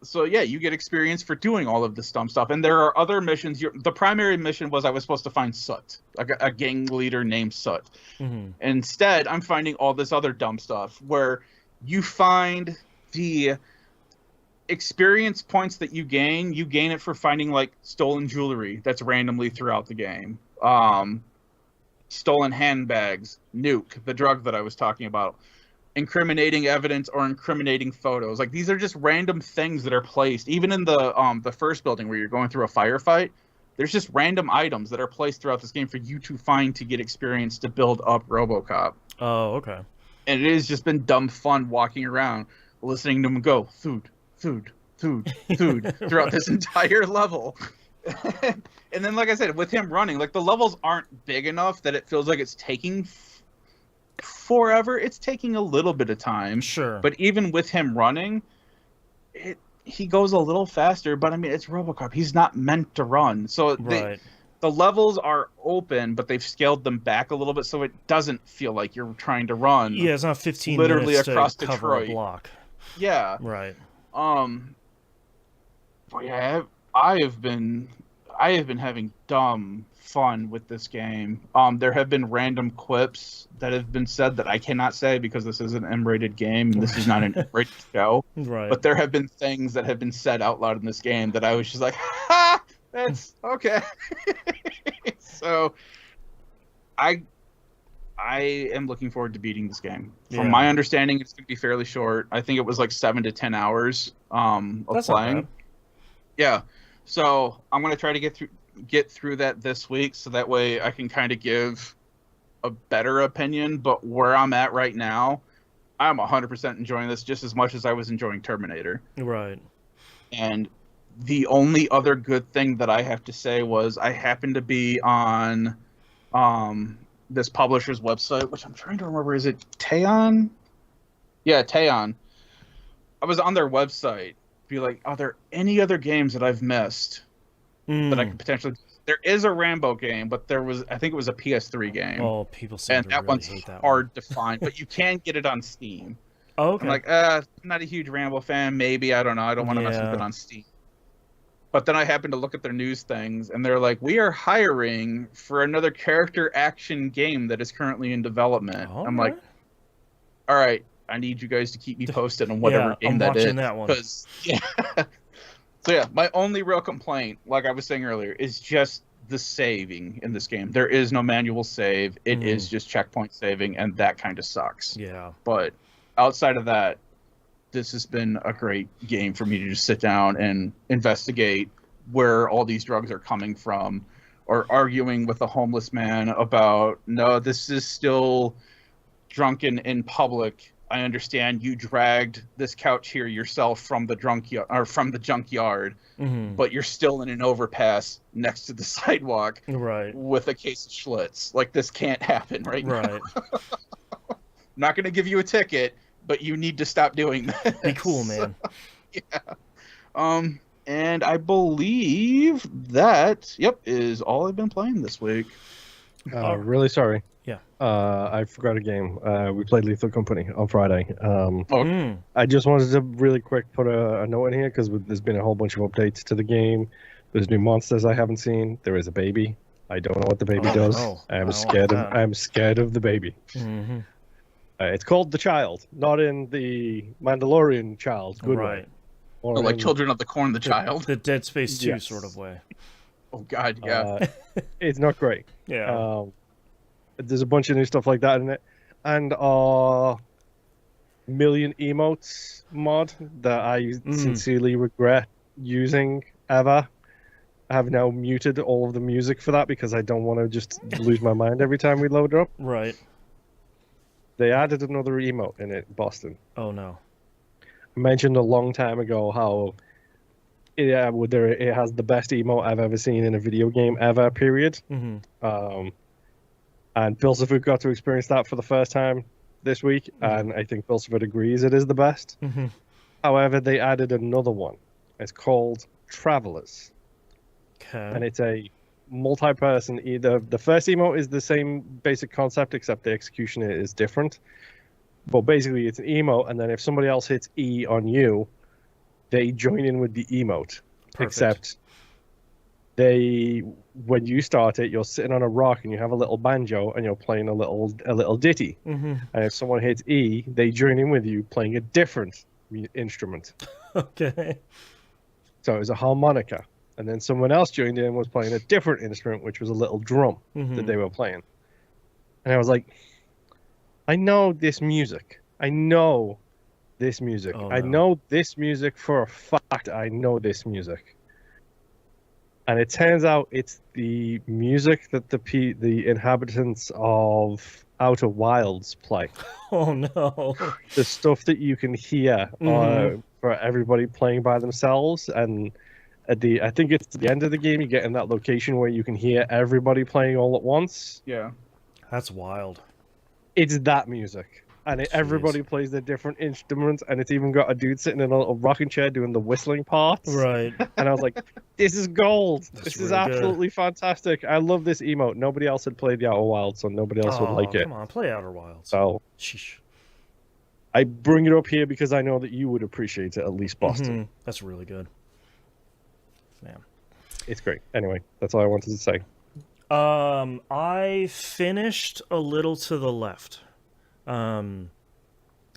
So yeah, you get experience for doing all of this dumb stuff. And there are other missions. The primary mission was I was supposed to find Soot, a gang leader named Soot. Mm-hmm. Instead, I'm finding all this other dumb stuff where you find the experience points that you gain it for finding like stolen jewelry that's randomly throughout the game, stolen handbags, nuke, the drug that I was talking about, incriminating evidence or incriminating photos. Like, these are just random things that are placed even in the first building where you're going through a firefight. There's just random items that are placed throughout this game for you to find to get experience to build up Robocop. Oh, okay. And it has just been dumb fun walking around listening to him go food throughout this entire level. And then, like I said, with him running, like, the levels aren't big enough that it feels like it's taking forever. It's taking a little bit of time. Sure. But even with him running, he goes a little faster. But I mean, it's Robocop. He's not meant to run. So right. The levels are open, but they've scaled them back a little bit so it doesn't feel like you're trying to run. Yeah, it's not 15 literally minutes across to cover Detroit. a block. Yeah. Right. But yeah, I have been having dumb fun with this game. There have been random quips that have been said that I cannot say because this is an M-rated game and this is not an M-rated show. Right. But there have been things that have been said out loud in this game that I was just like, ha! That's okay. So I am looking forward to beating this game. From my understanding, it's going to be fairly short. I think it was like 7 to 10 hours of That's playing. Not bad. Yeah. So I'm going to try to get through that this week so that way I can kind of give a better opinion. But where I'm at right now, I'm 100% enjoying this just as much as I was enjoying Terminator. Right. And the only other good thing that I have to say was I happened to be on this publisher's website, which I'm trying to remember. Is it Teon? Yeah, Teon. I was on their website. Be like, are there any other games that I've missed that I could potentially... There is a Rambo game, but I think it was a PS3 game. Oh, people seem and to that really one's hate that hard one. to find, but you can get it on Steam. Oh, okay. I'm like, I'm not a huge Rambo fan. Maybe, I don't know. I don't want to mess with it on Steam. But then I happened to look at their news things, and they're like, we are hiring for another character action game that is currently in development. I'm like, all right, I need you guys to keep me posted on whatever game that is. I'm watching that one. So yeah, my only real complaint, like I was saying earlier, is just the saving in this game. There is no manual save. It is just checkpoint saving, and that kind of sucks. Yeah. But outside of that, this has been a great game for me to just sit down and investigate where all these drugs are coming from, or arguing with a homeless man about, no, this is still drunken in public. I understand you dragged this couch here yourself from the junkyard, but you're still in an overpass next to the sidewalk, with a case of Schlitz. Like, this can't happen right now. I'm not going to give you a ticket, but you need to stop doing that. Be cool, man. Yeah. And I believe that, is all I've been playing this week. Really sorry. Yeah. I forgot a game. We played Lethal Company on Friday. I just wanted to really quick put a note in here because there's been a whole bunch of updates to the game. There's new monsters I haven't seen. There is a baby. I don't know what the baby does. No. I'm scared of the baby. It's called The Child, not in the Mandalorian Child. Good Right. way. Or like in- Children of the Corn, the child. The Dead Space 2 Yes. sort of way. Oh God, yeah. It's not great. Yeah. There's a bunch of new stuff like that in it, and million emotes mod that I sincerely regret using ever. I have now muted all of the music for that because I don't want to just lose my mind every time we load it up. Right. They added another emote in it, Boston. Oh no. I mentioned a long time ago how it has the best emote I've ever seen in a video game ever, period. Mm-hmm. And Pilsiford got to experience that for the first time this week, and I think Pilsiford agrees it is the best. Mm-hmm. However, they added another one. It's called Travelers. Okay. And it's a multi-person. Either the first emote is the same basic concept, except the execution is different. But basically, it's an emote, and then if somebody else hits E on you, they join in with the emote. Perfect. Except when you start it, you're sitting on a rock and you have a little banjo and you're playing a little ditty. Mm-hmm. And if someone hits E, they join in with you playing a different instrument. Okay. So it was a harmonica. And then someone else joined in and was playing a different instrument, which was a little drum that they were playing. And I was like, I know this music. I know this music. Oh, I no. know this music for a fact. I know this music. And it turns out it's the music that the inhabitants of Outer Wilds play. Oh no. The stuff that you can hear for everybody playing by themselves, and I think it's at the end of the game you get in that location where you can hear everybody playing all at once. Yeah. That's wild. It's that music. And everybody plays their different instruments, and it's even got a dude sitting in a little rocking chair doing the whistling parts. Right. And I was like, this is gold. That's this is really good. absolutely fantastic. I love this emote. Nobody else had played the Outer Wilds, so nobody else would like it. Come on, play Outer Wilds. So Sheesh. I bring it up here because I know that you would appreciate it, at least Boston. That's really good. Man. It's great. Anyway, that's all I wanted to say. I finished A Little to the Left. I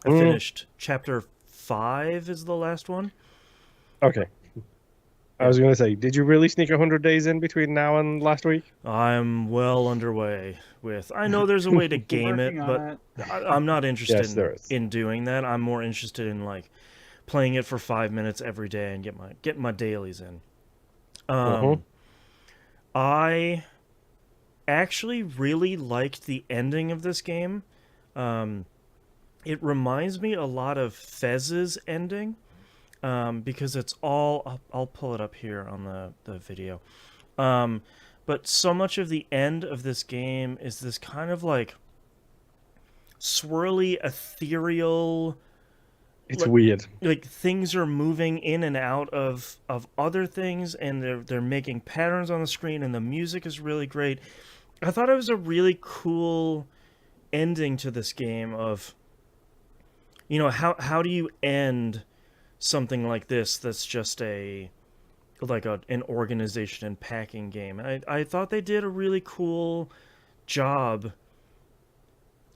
finished chapter 5 is the last one. Okay. I was going to say, did you really sneak 100 days in between now and last week? I'm well underway with. I know there's a way to game it, but I'm not interested in doing that. I'm more interested in like playing it for 5 minutes every day and getting my dailies in. I actually really liked the ending of this game. It reminds me a lot of Fez's ending, because it's all... I'll pull it up here on the video. But so much of the end of this game is this kind of like swirly, ethereal... It's weird. Like things are moving in and out of other things, and they're making patterns on the screen, and the music is really great. I thought it was a really cool ending to this game of, you know, how do you end something like this that's just an organization and packing game. And I thought they did a really cool job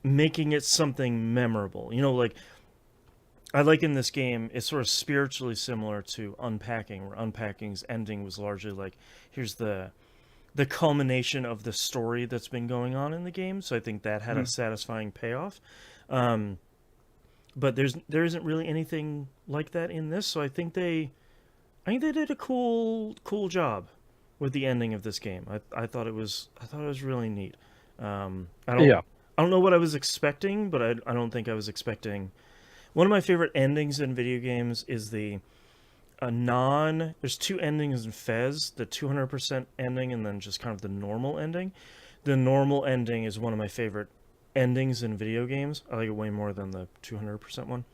making it something memorable. You know, like I like in this game, it's sort of spiritually similar to Unpacking, where Unpacking's ending was largely like, here's the culmination of the story that's been going on in the game. So I think that had a satisfying payoff. But there isn't really anything like that in this. So I think they did a cool job with the ending of this game. I thought it was really neat. I don't know what I was expecting, but I don't think I was expecting. One of my favorite endings in video games is there's two endings in Fez, the 200% ending and then just kind of the normal ending. The normal ending is one of my favorite endings in video games. I like it way more than the 200% one.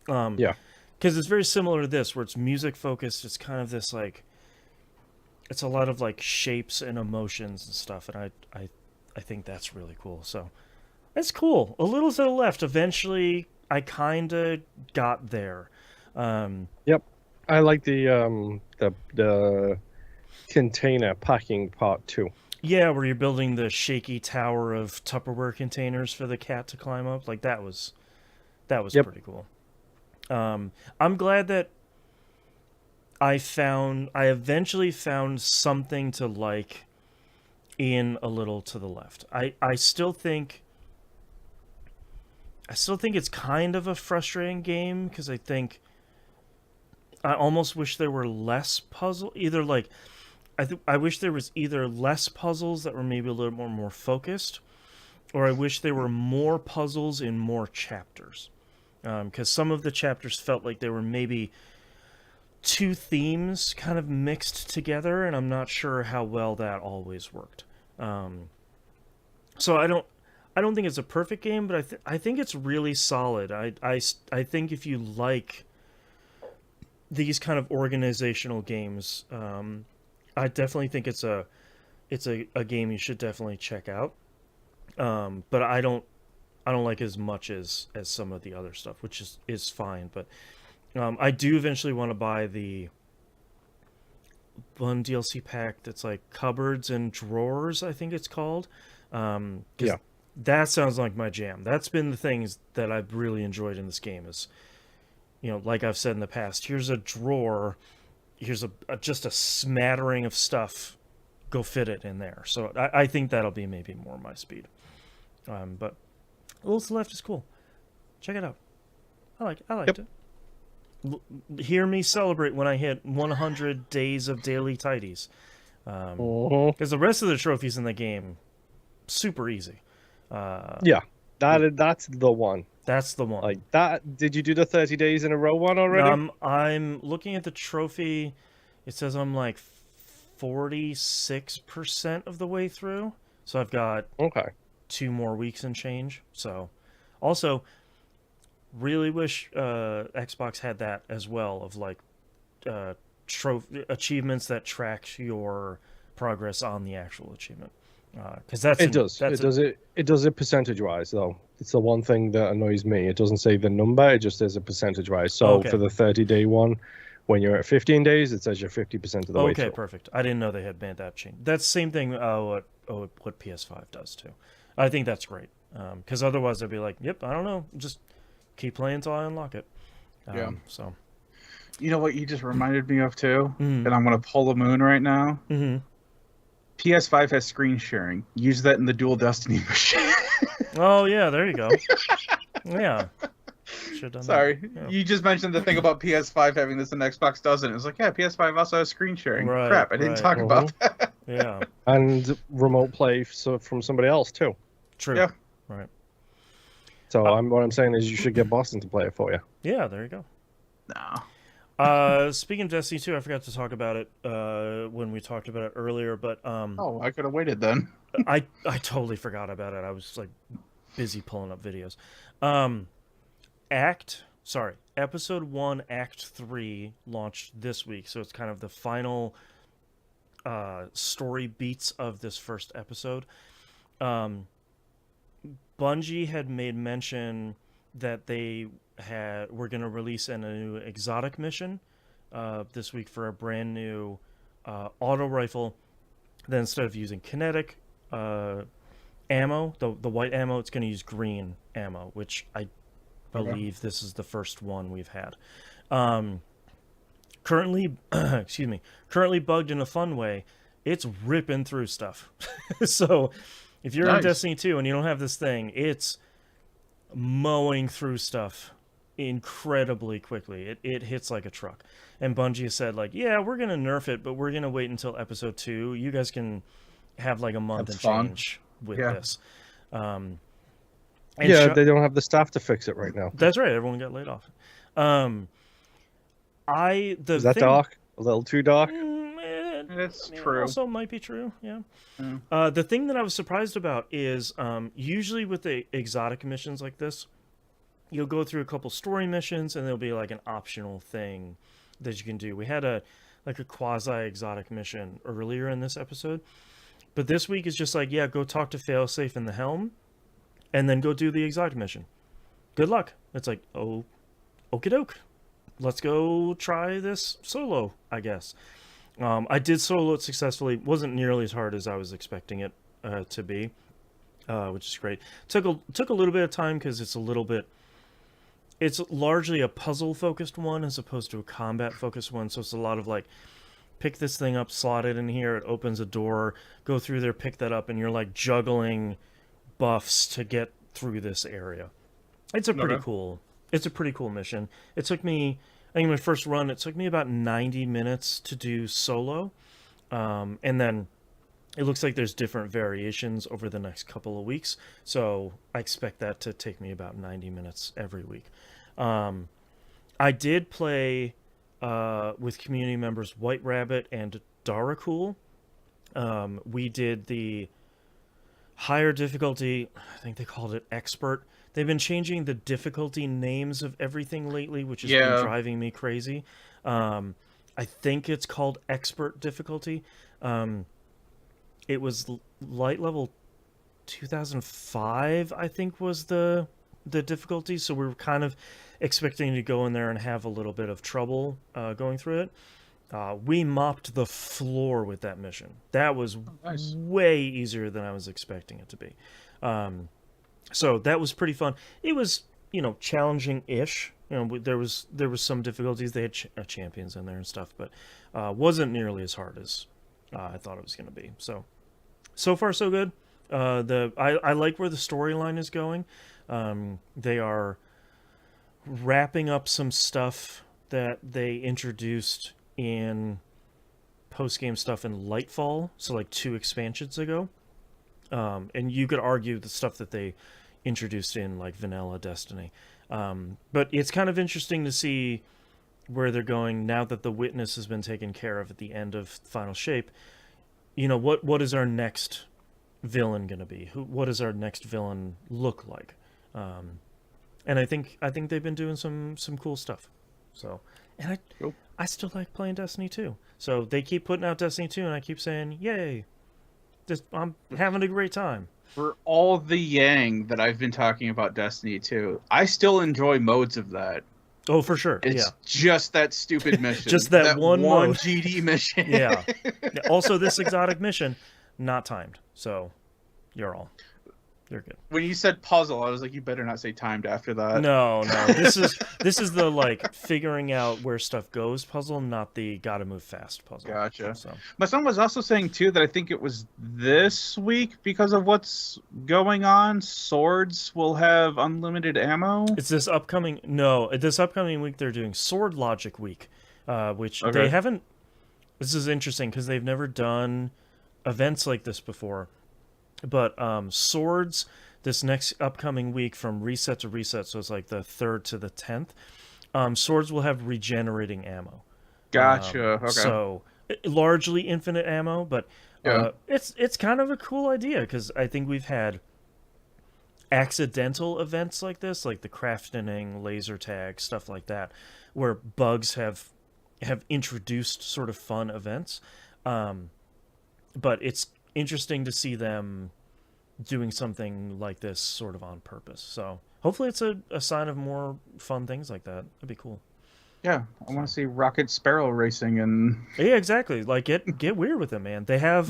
Because it's very similar to this, where it's music focused. It's kind of this like, it's a lot of like shapes and emotions and stuff, and I think that's really cool. So it's cool. A Little to the Left. Eventually, I kind of got there. Yep, I like the container packing part too. Yeah, where you're building the shaky tower of Tupperware containers for the cat to climb up. Like that was Yep. pretty cool. I'm glad that I eventually found something to like in A Little to the Left. I still think it's kind of a frustrating game because I almost wish there were less puzzle. Either like I wish there was either less puzzles that were maybe a little more focused, or I wish there were more puzzles in more chapters. Because some of the chapters felt like they were maybe two themes kind of mixed together, and I'm not sure how well that always worked. So I don't think it's a perfect game, but I think it's really solid. I think if you like these kind of organizational games, I definitely think it's a game you should definitely check out. But I don't like as much as some of the other stuff, which is fine. But I do eventually want to buy the one DLC pack that's like Cupboards and Drawers, I think it's called. Yeah. That sounds like my jam. That's been the things that I've really enjoyed in this game is, like I've said in the past, here's a drawer, here's just a smattering of stuff, go fit it in there. So I think that'll be maybe more my speed. But A Little to the Left is cool. Check it out. I liked it. Hear me celebrate when I hit 100 days of daily tidies. Because the rest of the trophies in the game, super easy. Yeah, that's the one. That's the one. Like that. Did you do the 30 days in a row one already? I'm looking at the trophy. It says I'm like 46% of the way through. So I've got 2 more weeks and change. So also really wish Xbox had that as well, of like achievements that track your progress on the actual achievement. Because it does it percentage wise though. It's the one thing that annoys me. It doesn't say the number, it just says a percentage wise. So for the 30-day one, when you're at 15 days, it says you're 50% of the way through. Okay, perfect. I didn't know they had made that change. That's the same thing what PS5 does too. I think that's great. Because otherwise I'd be like, yep, I don't know, just keep playing until I unlock it. So, you know what you just reminded me of too, and I'm gonna pull the moon right now. PS5 has screen sharing. Use that in the Dual Destiny machine. Oh yeah, there you go. Yeah. Sorry, you just mentioned the thing about PS5 having this and Xbox doesn't. It was like, yeah, PS5 also has screen sharing. Right, Crap, I didn't talk about that. Yeah. And remote play from somebody else too. True. Yeah. Right. So what I'm saying is you should get Boston to play it for you. Yeah, there you go. No. Speaking of Destiny 2, I forgot to talk about it when we talked about it earlier, but I could have waited then. I totally forgot about it. I was like busy pulling up videos. Episode 1, Act 3 launched this week, so it's kind of the final story beats of this first episode. Bungie had made mention that they were going to release a new exotic mission this week for a brand new auto rifle. Then instead of using kinetic ammo, the white ammo, it's going to use green ammo, which I believe this is the first one we've had. Currently bugged in a fun way. It's ripping through stuff. So if you're in Destiny 2 and you don't have this thing, it's mowing through stuff incredibly quickly. It hits like a truck. And Bungie said, like, yeah, we're going to nerf it, but we're going to wait until episode 2. You guys can have like a month and change with this. They don't have the staff to fix it right now. That's right. Everyone got laid off. Is that dark? A little too dark? It's true. Also might be true, yeah. The thing that I was surprised about is usually with the exotic missions like this, you'll go through a couple story missions and there'll be like an optional thing that you can do. We had a quasi-exotic mission earlier in this episode, but this week is just like, yeah, go talk to Failsafe in the Helm and then go do the exotic mission. Good luck. It's like, oh, okie doke. Let's go try this solo, I guess. I did solo it successfully. Wasn't nearly as hard as I was expecting it to be, which is great. Took a little bit of time because it's largely a puzzle focused one as opposed to a combat focused one. So it's a lot of like, pick this thing up, slot it in here, it opens a door, go through there, pick that up, and you're like juggling buffs to get through this area. It's a pretty cool mission. It took me, I think my first run, it took me about 90 minutes to do solo. And then it looks like there's different variations over the next couple of weeks. So I expect that to take me about 90 minutes every week. I did play with community members White Rabbit and Daracool. We did the higher difficulty, I think they called it Expert. They've been changing the difficulty names of everything lately, which has been driving me crazy. I think it's called Expert difficulty. It was light level 2005, I think, was the difficulty. So we were kind of expecting to go in there and have a little bit of trouble going through it. We mopped the floor with that mission. That was way easier than I was expecting it to be. So that was pretty fun. It was, challenging-ish. There was some difficulties. They had champions in there and stuff, but wasn't nearly as hard as I thought it was going to be. So far so good. I like where the storyline is going. They are wrapping up some stuff that they introduced in post-game stuff in Lightfall, so like 2 expansions ago. And you could argue the stuff that they introduced in like vanilla Destiny. But it's kind of interesting to see where they're going now that the Witness has been taken care of at the end of Final Shape. What is our next villain going to be? What does our next villain look like? And I think they've been doing some cool stuff. So, and I still like playing Destiny 2. So they keep putting out Destiny 2, and I keep saying, yay. I'm having a great time. For all the yang that I've been talking about Destiny 2, I still enjoy modes of that. Oh, for sure. It's just that stupid mission. Just that one GD mission. Yeah. Also, this exotic mission, not timed. So, you're good. When you said puzzle, I was like, you better not say timed after that. No. This is the like figuring out where stuff goes puzzle, not the gotta move fast puzzle. Gotcha. So. My son was also saying too that I think it was this week, because of what's going on, swords will have unlimited ammo. It's this upcoming week they're doing Sword Logic Week, which they haven't. This is interesting because they've never done events like this before. But swords, this next upcoming week from reset to reset, so it's like the 3rd to the 10th, swords will have regenerating ammo. Gotcha. Okay. So largely infinite ammo, but it's kind of a cool idea because I think we've had accidental events like this, like the crafting, laser tag, stuff like that, where bugs have introduced sort of fun events. But it's interesting to see them doing something like this sort of on purpose. So hopefully it's a sign of more fun things like that. That'd be cool. Yeah, I want to see Rocket Sparrow racing and yeah, exactly. Like get weird with them, man. They have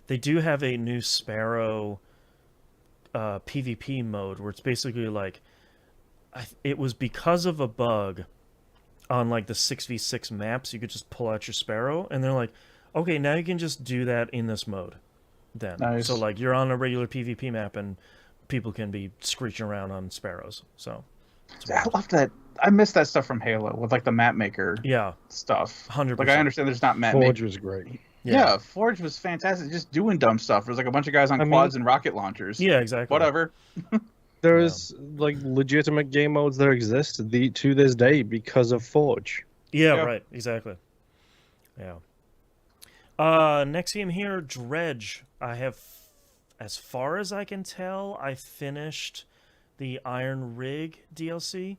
they do have a new Sparrow PvP mode where it's basically like it was because of a bug on like the 6v6 maps. You could just pull out your Sparrow, and they're like, okay, now you can just do that in this mode then. Nice. So, like, you're on a regular PvP map, and people can be screeching around on Sparrows. So, I love that. I miss that stuff from Halo with, like, the map maker stuff. 100%. Like, I understand there's not map Forge was great. Yeah, Forge was fantastic. Just doing dumb stuff. There's, like, a bunch of guys on quads and rocket launchers. Yeah, exactly. Whatever. There's, like, legitimate game modes that exist to this day because of Forge. Yeah, right. Exactly. Yeah. Next game here, Dredge. I have, as far as I can tell, I finished the Iron Rig DLC.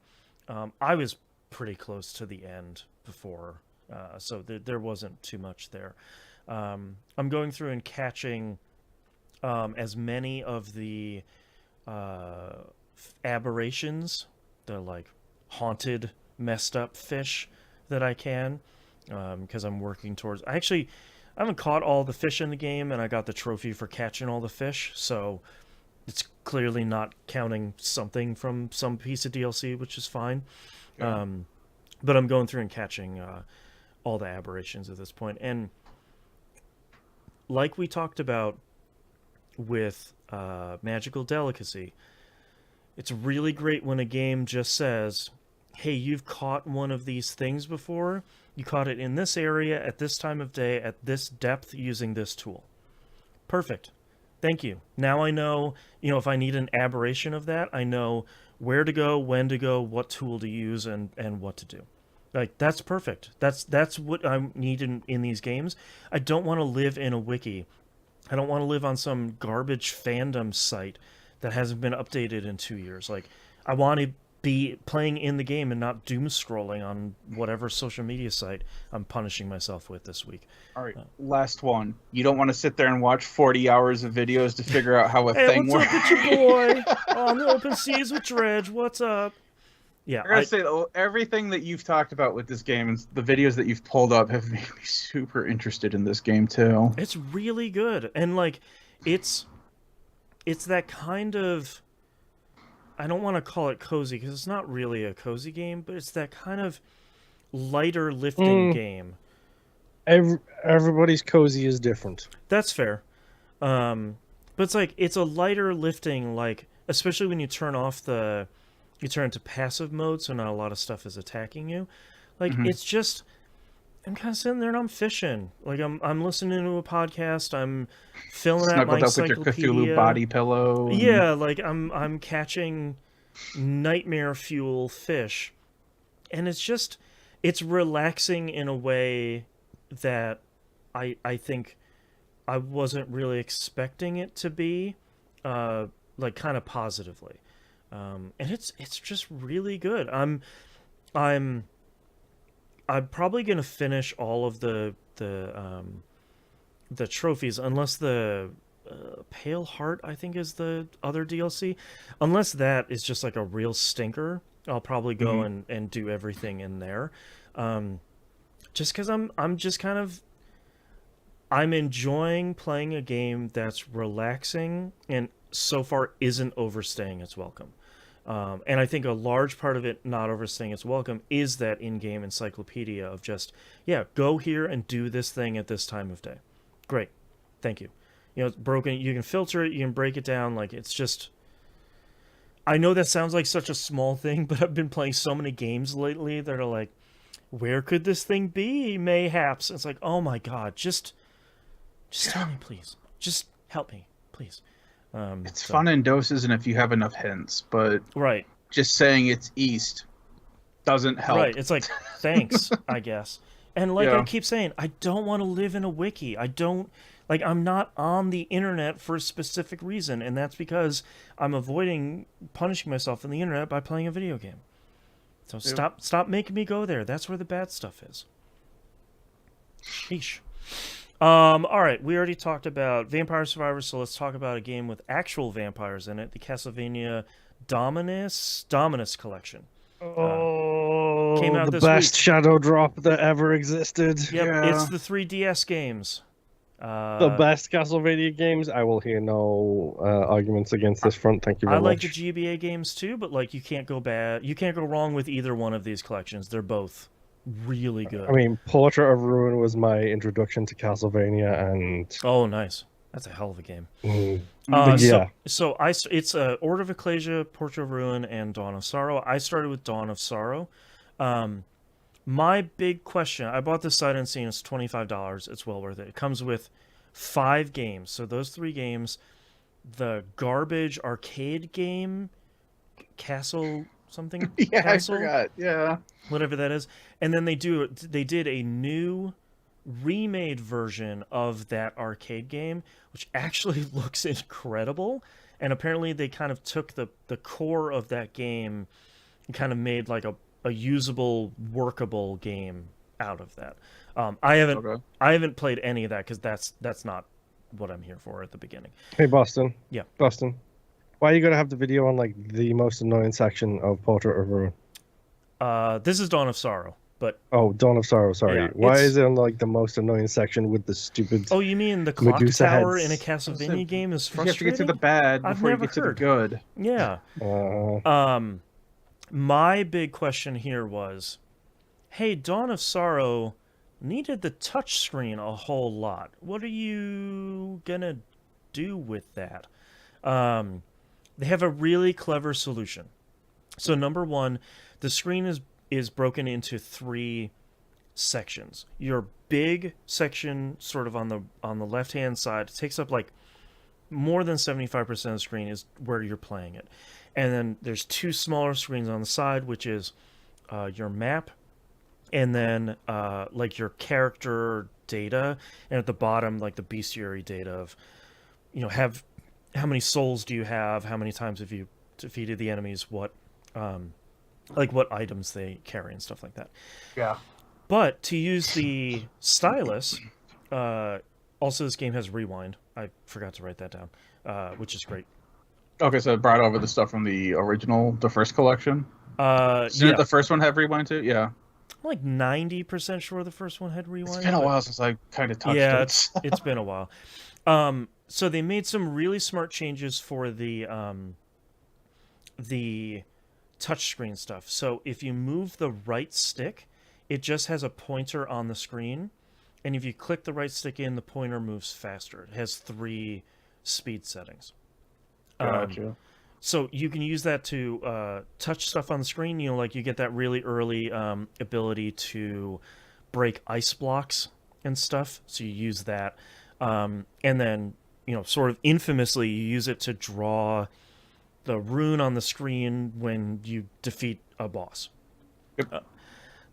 I was pretty close to the end before, so there wasn't too much there. I'm going through and catching as many of the aberrations, the like haunted, messed up fish that I can. because I'm working towards. I haven't caught all the fish in the game, and I got the trophy for catching all the fish, so it's clearly not counting something from some piece of DLC, which is fine. Yeah. But I'm going through and catching all the aberrations at this point. And like we talked about with Magical Delicacy, it's really great when a game just says, hey, you've caught one of these things before. You caught it in this area at this time of day at this depth using this tool. Perfect. Thank you. Now I know, if I need an aberration of that, I know where to go, when to go, what tool to use, and what to do. Like, that's perfect. That's what I need in these games. I don't want to live in a wiki. I don't want to live on some garbage fandom site that hasn't been updated in 2 years. Like, I want to be playing in the game and not doom scrolling on whatever social media site I'm punishing myself with this week. All right, last one. You don't want to sit there and watch 40 hours of videos to figure out how a thing what's works. up with your boy? On the open seas with Dredge. What's up? Yeah, I gotta say though, everything that you've talked about with this game and the videos that you've pulled up have made me super interested in this game too. It's really good, and like, it's that kind of. I don't want to call it cozy because it's not really a cozy game, but it's that kind of lighter lifting game. Everybody's cozy is different. That's fair. But it's like, it's a lighter lifting, like, especially when you turn into passive mode, so not a lot of stuff is attacking you. Like, it's just, I'm kind of sitting there and I'm fishing. Like, I'm listening to a podcast, I'm filling out my Snuggled up with your encyclopedia. Cthulhu body pillow. And... Yeah, like, I'm catching nightmare fuel fish. And it's relaxing in a way that I think I wasn't really expecting it to be, like, kind of positively. And it's just really good. I'm probably gonna finish all of the trophies, unless the Pale Heart, I think, is the other DLC. Unless that is just like a real stinker, I'll probably go and do everything in there. Just because I'm just kind of, I'm enjoying playing a game that's relaxing and so far isn't overstaying its welcome. And I think a large part of it not overstaying its welcome is that in-game encyclopedia of just, go here and do this thing at this time of day. Great. Thank you. It's broken. You can filter it. You can break it down. Like, it's just... I know that sounds like such a small thing, but I've been playing so many games lately that are like, where could this thing be, mayhaps? It's like, oh my god, just tell me, please. Just help me, please. It's fun in doses and if you have enough hints, but right, just saying it's east doesn't help. Right, it's like, thanks, I guess. And like I keep saying, I don't want to live in a wiki. I'm not on the internet for a specific reason, and that's because I'm avoiding punishing myself on the internet by playing a video game. So stop making me go there. That's where the bad stuff is. Sheesh. All right, we already talked about Vampire Survivors, so let's talk about a game with actual vampires in it, the Castlevania Dominus collection. Came out the this best week. shadow drop that ever existed. Yep, it's the 3DS games. The best Castlevania games. I will hear no arguments against this front. Thank you very much. I like the GBA games too, but like, you can't go wrong with either one of these collections. They're both really good. I mean, Portrait of Ruin was my introduction to Castlevania, and oh, nice. That's a hell of a game. So it's Order of Ecclesia, Portrait of Ruin, and Dawn of Sorrow. I started with Dawn of Sorrow. My big question, I bought this sight unseen. It's $25. It's well worth it. It comes with 5 games. So those 3 games, the garbage arcade game, Castle something. Yeah, Castle, I forgot. Yeah, whatever that is. And then they did a new remade version of that arcade game, which actually looks incredible. And apparently they kind of took the core of that game and kind of made like a usable, workable game out of that. I haven't played any of that because that's not what I'm here for at the beginning. Hey, Boston. Yeah. Boston. Why are you going to have the video on like the most annoying section of Portrait of Ruin? This is Dawn of Sorrow. But Dawn of Sorrow. Sorry, yeah, why is it on like the most annoying section with the stupid? Oh, you mean the clock Medusa tower heads. in a Castlevania game is You have to get to frustrating? the bad I've before you never get to the heard. good. Yeah. My big question here was, hey, Dawn of Sorrow needed the touch screen a whole lot. What are you gonna do with that? They have a really clever solution. So number one, the screen is broken into 3 sections. Your big section, sort of on the left hand side, takes up like more than 75% of the screen is where you're playing it. And then there's 2 smaller screens on the side, which is your map, and then like your character data, and at the bottom like the bestiary data of, have how many souls do you have, how many times have you defeated the enemies, what what items they carry and stuff like that. Yeah. But to use the stylus, also this game has rewind. I forgot to write that down, which is great. Okay, so it brought over the stuff from the first collection. Didn't the first one have rewind too? Yeah. I'm like 90% sure the first one had rewind. It's been a while since I kind of touched it. Yeah, it's been a while. So they made some really smart changes for the touchscreen stuff. So if you move the right stick, it just has a pointer on the screen, and if you click the right stick in, the pointer moves faster. It has 3 speed settings. Gotcha. So you can use that to touch stuff on the screen. Like you get that really early ability to break ice blocks and stuff. So you use that. And then, sort of infamously, you use it to draw the rune on the screen when you defeat a boss. Yep.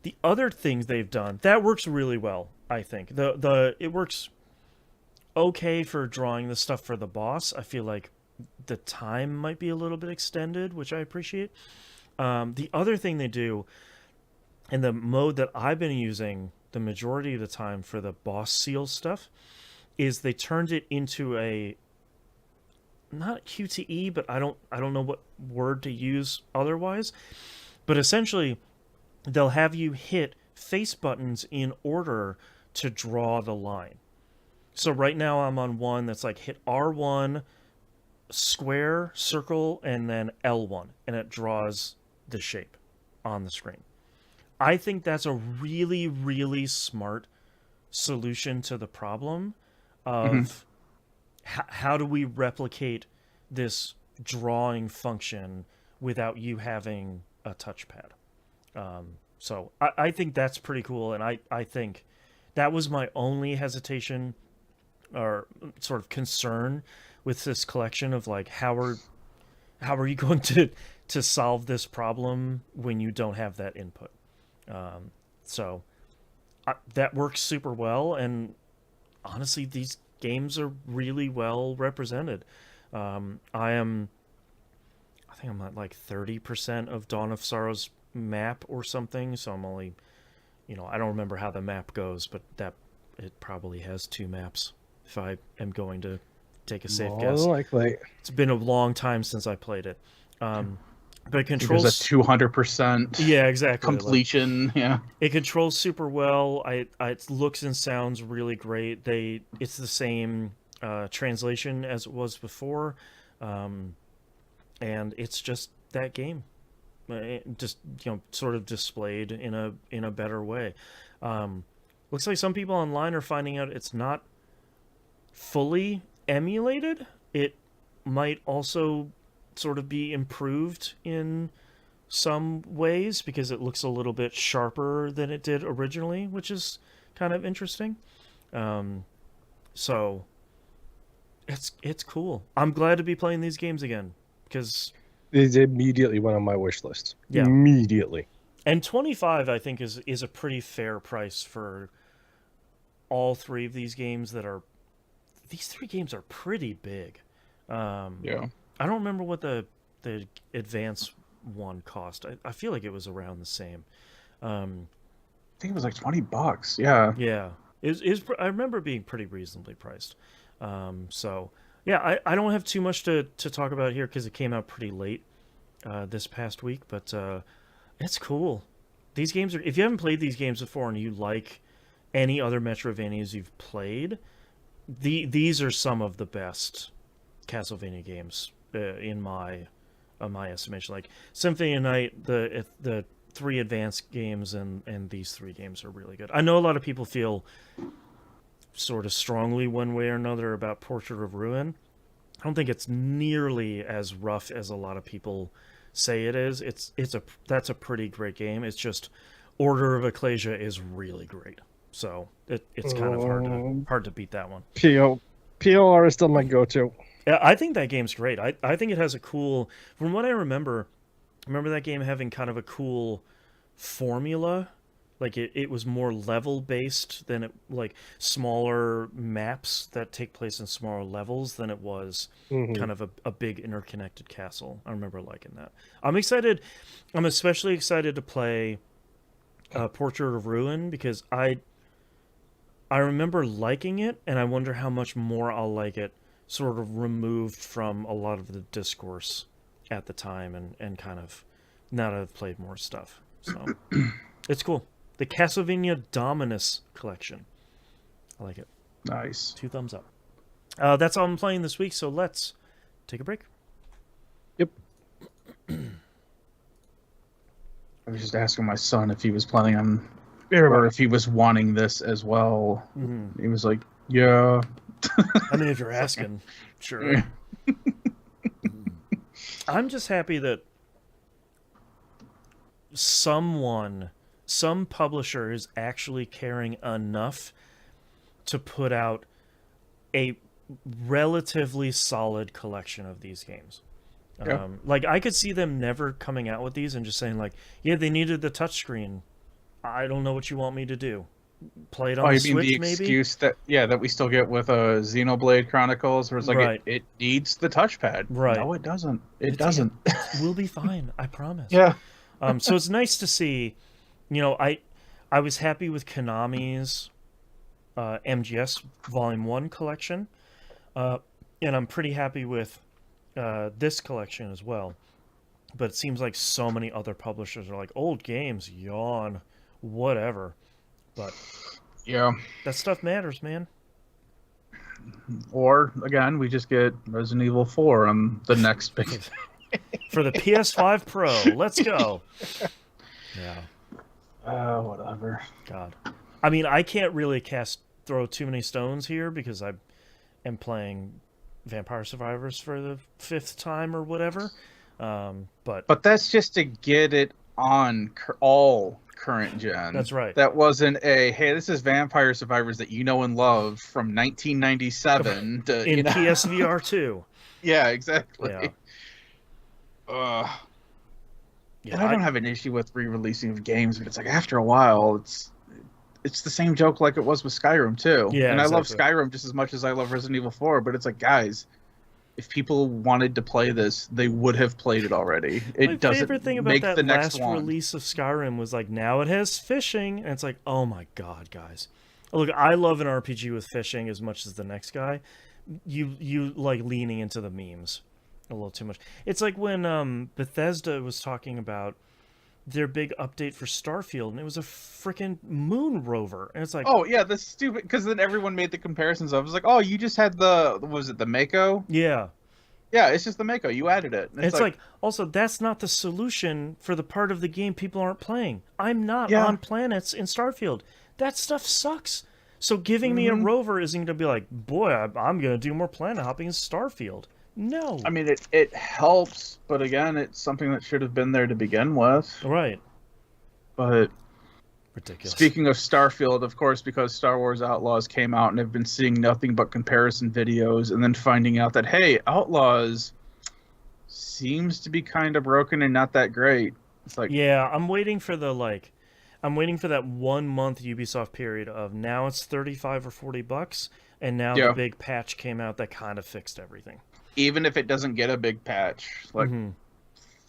The other things they've done, that works really well, I think. It works okay for drawing the stuff for the boss. I feel like the time might be a little bit extended, which I appreciate. The other thing they do, and the mode that I've been using the majority of the time for the boss seal stuff, is they turned it into a, not QTE, but I don't know what word to use otherwise, but essentially they'll have you hit face buttons in order to draw the line. So right now I'm on one that's like hit R1, square, circle, and then L1, and it draws the shape on the screen. I think that's a really, really smart solution to the problem of how do we replicate this drawing function without you having a touchpad. So I think that's pretty cool, and I think that was my only hesitation or sort of concern with this collection of like how are you going to solve this problem when you don't have that input. So that works super well, and honestly these games are really well represented. I think I'm at like 30% of Dawn of Sorrow's map or something, so I'm only, I don't remember how the map goes, but it probably has 2 maps if I am going to take a safe guess. Likely. It's been a long time since I played it. But it controls a 200%. Yeah, exactly. Completion. Yeah. It controls super well. It looks and sounds really great. It's the same translation as it was before, and it's just that game, just sort of displayed in a better way. Looks like some people online are finding out it's not fully emulated. It might also sort of be improved in some ways because it looks a little bit sharper than it did originally, which is kind of interesting. So it's cool. I'm glad to be playing these games again because it immediately went on my wish list. Yeah. Immediately. And $25 I think is a pretty fair price for all 3 of these games these 3 games are pretty big. Yeah. I don't remember what the advance one cost. I feel like it was around the same. I think it was like $20. Yeah. Yeah. I remember it being pretty reasonably priced. So yeah, I don't have too much to talk about here because it came out pretty late this past week, but it's cool. these games are, if you haven't played these games before and you like any other Metroidvanias you've played, these are some of the best Castlevania games in my estimation. Like Symphony of Night, the 3 advanced games, and these 3 games are really good. I know a lot of people feel sort of strongly one way or another about Portrait of Ruin. I don't think it's nearly as rough as a lot of people say it is. That's a pretty great game. It's just Order of Ecclesia is really great. So it's kind of hard to beat that one. POR is still my go-to. Yeah, I think that game's great. I think it has a cool, from what I remember that game having kind of a cool formula. Like it was more level based than it, like smaller maps that take place in smaller levels than it was kind of a big interconnected castle. I remember liking that. I'm excited. I'm especially excited to play Portrait of Ruin because I remember liking it, and I wonder how much more I'll like it sort of removed from a lot of the discourse at the time and kind of now that I've played more stuff. So it's cool. The Castlevania Dominus collection. I like it. Nice. 2 thumbs up. That's all I'm playing this week, so let's take a break. Yep. I was just asking my son if he was planning on, or if he was wanting this as well. Mm-hmm. He was like, yeah. I mean, if you're asking, sure. I'm just happy that some publisher is actually caring enough to put out a relatively solid collection of these games. Yeah. Like, I could see them never coming out with these and just saying, like, yeah, they needed the touchscreen. I don't know what you want me to do. Play it on the Switch, maybe? The excuse that we still get with Xenoblade Chronicles, where it's like, right. it needs the touchpad. Right. No, it doesn't. It doesn't. We'll be fine. I promise. Yeah. So it's nice to see, you know, I was happy with Konami's MGS Volume 1 collection, and I'm pretty happy with this collection as well. But it seems like so many other publishers are like, old games, yawn, whatever. But yeah, that stuff matters, man. Or, again, we just get Resident Evil 4 on the next big... For the PS5 Pro. Let's go. Yeah. Whatever. God. I mean, I can't really throw too many stones here because I am playing Vampire Survivors for the 5th time or whatever. But that's just to get it on all current gen. That's right. That wasn't hey, this is Vampire Survivors that you know and love from 1997 to, in PSVR 2. Yeah, exactly. Yeah. And I don't have an issue with re-releasing of games, but it's like after a while, it's the same joke like it was with Skyrim too. Yeah, and exactly. I love Skyrim just as much as I love Resident Evil 4, but it's like, guys, if people wanted to play this, they would have played it already. My favorite thing about that last release of Skyrim was like, now it has fishing, and it's like, oh my god, guys. Look, I love an RPG with fishing as much as the next guy. You like leaning into the memes a little too much. It's like when Bethesda was talking about their big update for Starfield, and it was a freaking moon rover, and it's like, oh yeah, that's stupid. Because then everyone made the comparisons of, it was like, oh, you just had the Mako? Yeah, it's just the Mako. You added it. And it's like, also, that's not the solution for the part of the game people aren't playing. I'm not on planets in Starfield. That stuff sucks. So giving me a rover isn't going to be like, boy, I'm going to do more planet hopping in Starfield. No. I mean, it helps, but again, it's something that should have been there to begin with. Right. But ridiculous. Speaking of Starfield, of course, because Star Wars Outlaws came out and have been seeing nothing but comparison videos, and then finding out that, hey, Outlaws seems to be kind of broken and not that great. It's like, yeah, I'm waiting for that 1 month Ubisoft period of now it's $35 or $40, and now the big patch came out that kind of fixed everything. Even if it doesn't get a big patch, like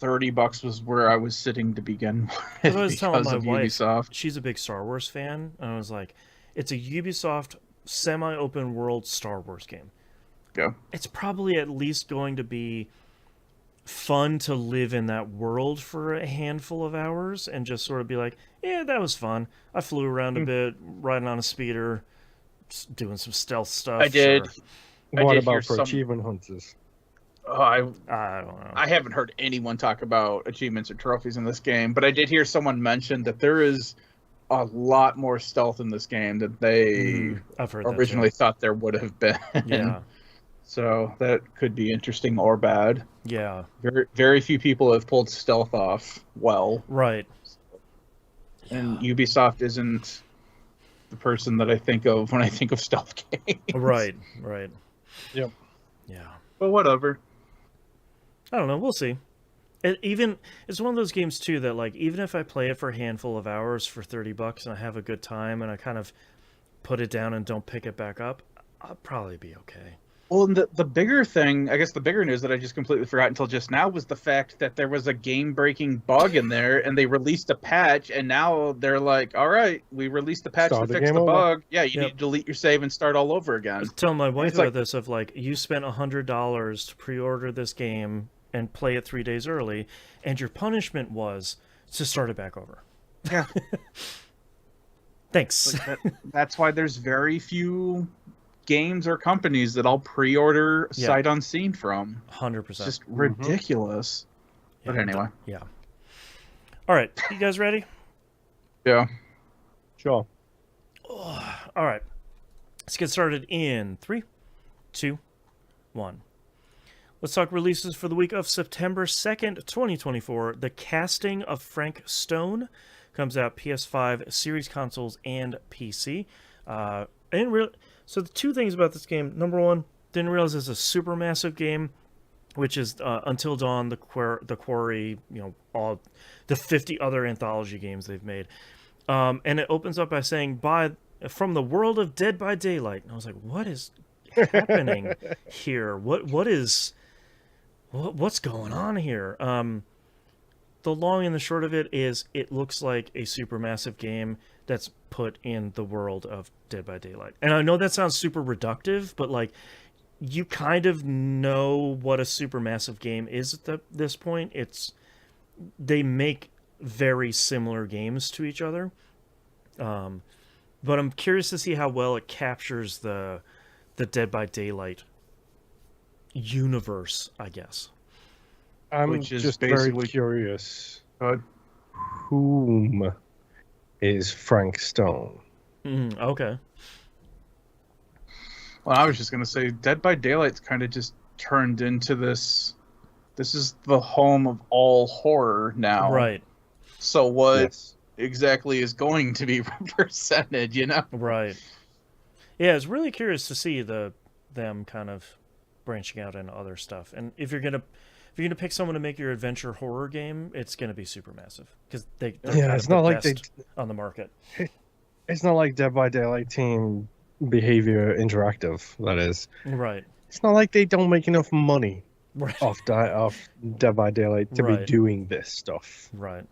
$30 was where I was sitting to begin with. I was telling my wife, Ubisoft. She's a big Star Wars fan, and I was like, it's a Ubisoft semi-open world Star Wars game. Yeah. It's probably at least going to be fun to live in that world for a handful of hours and just sort of be like, yeah, that was fun. I flew around a bit, riding on a speeder, doing some stealth stuff. I did. Sure. What about for achievement hunters? I don't know. I haven't heard anyone talk about achievements or trophies in this game, but I did hear someone mention that there is a lot more stealth in this game than they I've heard originally thought there would have been. Yeah. So that could be interesting or bad. Yeah. Very, very few people have pulled stealth off well. Right. And Ubisoft isn't the person that I think of when I think of stealth games. Right. Yep. Yeah. But whatever. I don't know. We'll see. It's one of those games too that, like, even if I play it for a handful of hours for $30 and I have a good time and I kind of put it down and don't pick it back up, I'll probably be okay. Well, and the bigger thing, I guess the bigger news that I just completely forgot until just now was the fact that there was a game-breaking bug in there, and they released a patch, and now they're like, all right, we released the patch to fix the bug. Yeah, you need to delete your save and start all over again. I was telling my wife about this, of like, you spent $100 to pre-order this game and play it 3 days early, and your punishment was to start it back over. Yeah. Thanks. That's why there's very few games or companies that I'll pre-order sight unseen from. 100%. It's just ridiculous. Yeah, but anyway. Yeah. All right. You guys ready? Yeah. Sure. All right. Let's get started in 3, 2, 1. Let's talk releases for the week of September 2nd, 2024. The Casting of Frank Stone comes out PS5, Series consoles, and PC. So the two things about this game: number one, didn't realize it's a super massive game, which is Until Dawn, the Quarry, all the 50 other anthology games they've made. And it opens up by saying, from the world of Dead by Daylight. And I was like, what is happening here? What's going on here? The long and the short of it is, it looks like a supermassive game that's put in the world of Dead by Daylight. And I know that sounds super reductive, but like, you kind of know what a supermassive game is at this point. They make very similar games to each other. But I'm curious to see how well it captures the Dead by Daylight universe, I guess. I'm just very curious. Whom is Frank Stone? Okay. Well, I was just going to say, Dead by Daylight's kind of just turned into this. This is the home of all horror now. Right. So what exactly is going to be represented, Right. Yeah, it's really curious to see them kind of branching out into other stuff. And if you're gonna pick someone to make your adventure horror game, it's gonna be Supermassive, because they're it's not like best on the market. It's not like Dead by Daylight Team Behavior Interactive. That is right. It's not like they don't make enough money right. off Dead by Daylight to be doing this stuff. Right.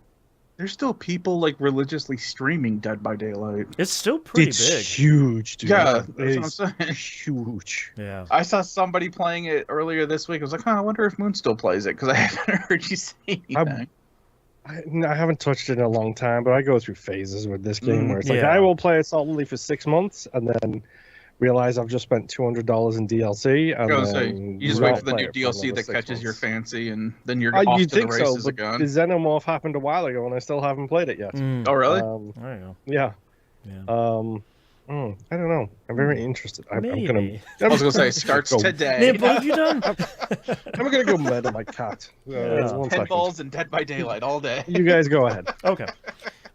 There's still people like religiously streaming Dead by Daylight. It's still pretty it's big. Huge, dude. Yeah, that's it's what I'm saying. Huge. Yeah. I saw somebody playing it earlier this week. I was like, I wonder if Moon still plays it, because I haven't heard you say anything. I haven't touched it in a long time, but I go through phases with this game where it's like, yeah. I will play it solidly for 6 months and then realize I've just spent $200 in DLC. And then you just wait for the new DLC that catches your fancy, and then you're off you'd to the think races so, again. The Xenomorph happened a while ago, and I still haven't played it yet. Oh, really? There you go. Yeah. I don't know. I'm very interested. I was gonna say, starts today. Man, what have you done? I'm gonna go murder my cat. Pinballs and Dead by Daylight all day. You guys go ahead. Okay.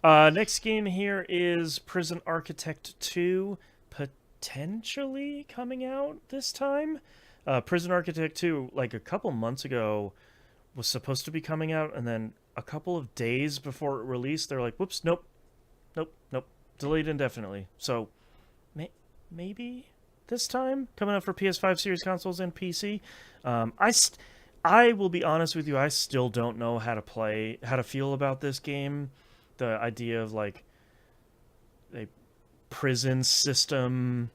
Next game here is Prison Architect 2, potentially coming out this time. Prison Architect 2, like a couple months ago, was supposed to be coming out, and then a couple of days before it released, they're like, whoops, nope, delayed indefinitely. So maybe this time, coming out for PS5, Series consoles, and PC. I will be honest with you, I still don't know how to feel about this game. The idea of like a prison system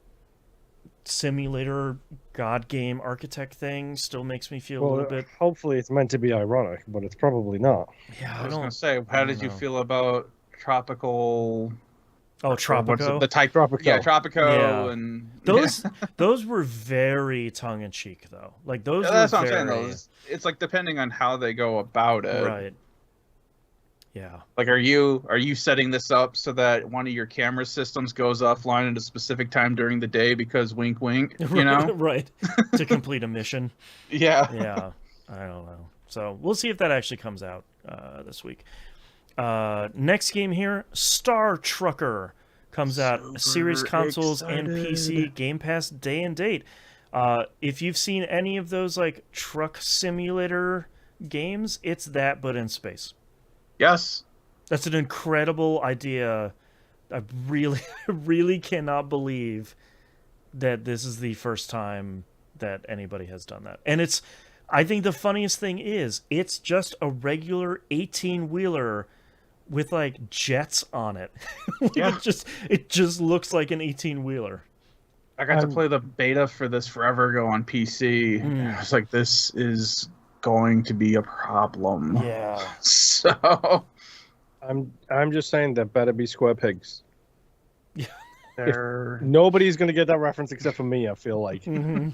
simulator god game architect thing still makes me feel a little bit. Hopefully, it's meant to be ironic, but it's probably not. Yeah, I was gonna say, how did you feel about Tropical? Oh, Tropico. The type, Tropico. Yeah, Tropico, Yeah. and Those were very tongue in cheek though. Like those. Yeah, that's were what I'm very... saying. Though it's like depending on how they go about it. Right. Yeah. Like, are you setting this up so that one of your camera systems goes offline at a specific time during the day because wink, wink, you know? Right. To complete a mission. Yeah. Yeah. I don't know. So we'll see if that actually comes out this week. Next game here, Star Trucker comes out. Series consoles and PC, Game Pass day and date. If you've seen any of those like truck simulator games, it's that but in space. Yes. That's an incredible idea. I really cannot believe that this is the first time that anybody has done that. And I think the funniest thing is it's just a regular 18-wheeler with like jets on it. Yeah. it just looks like an 18-wheeler. I got to play the beta for this forever ago on PC. I was like, this is going to be a problem. Yeah. So I'm just saying that better be square pigs. Yeah. Nobody's gonna get that reference except for me, I feel like.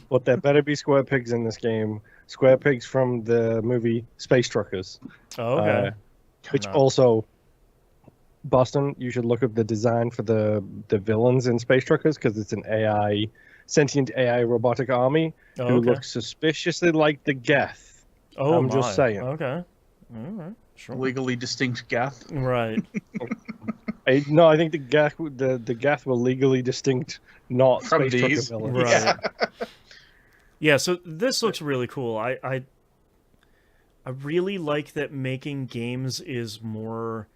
But there better be square pigs in this game. Square pigs from the movie Space Truckers. Oh, okay. Which also, Boston, you should look up the design for the villains in Space Truckers because it's an sentient AI robotic army who looks suspiciously like the Geth. Oh, I'm just saying. Okay. All right. Sure. Legally distinct Geth. Right. No, I think the Geth were legally distinct, not From Space these. Trucker villains. Right. Yeah, so this looks really cool. I really like that making games is more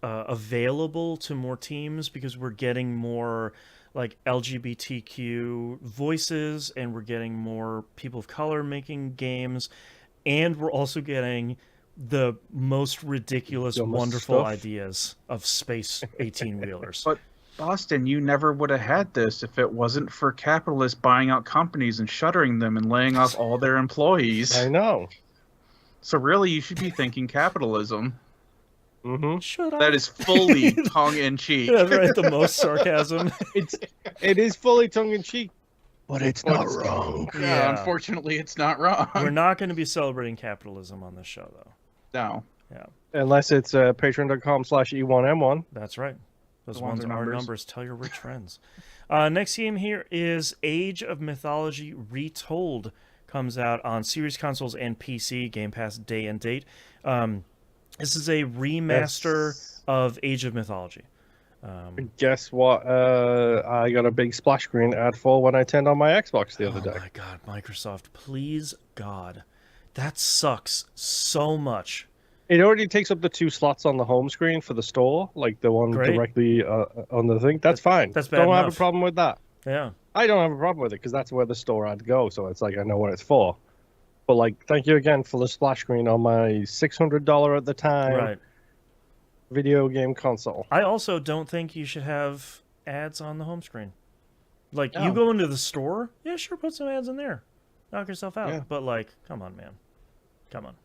available to more teams because we're getting more like LGBTQ voices and we're getting more people of color making games, and we're also getting the most ridiculous, wonderful ideas of space 18-wheelers. But Boston, you never would have had this if it wasn't for capitalists buying out companies and shuttering them and laying off all their employees. I know. So really, you should be thinking capitalism. Mm-hmm. Should I? That is fully tongue-in-cheek. That's right, the most sarcasm. It is fully tongue-in-cheek, but it's not wrong. Yeah, unfortunately, it's not wrong. We're not going to be celebrating capitalism on this show, though. No. Yeah. Unless it's patreon.com/E1M1. That's right. Those The ones ones are are numbers. numbers. Tell your rich friends. Next game here is Age of Mythology Retold. Comes out on series consoles and PC, Game Pass day and date. This is a remaster of Age of Mythology. Guess what? I got a big splash screen ad for when I turned on my Xbox the other day. Oh my god, Microsoft, please God. That sucks so much. It already takes up the 2 slots on the home screen for the store, like the one directly on the thing. That's fine. That's bad Don't enough. have a problem with that. Yeah. I don't have a problem with it because that's where the store I'd go, so it's like I know what it's for. But like, thank you again for the splash screen on my $600 at the time video game console. I also don't think you should have ads on the home screen. Like, you go into the store, yeah, sure, put some ads in there. Knock yourself out. Yeah. But, like, come on, man. Come on.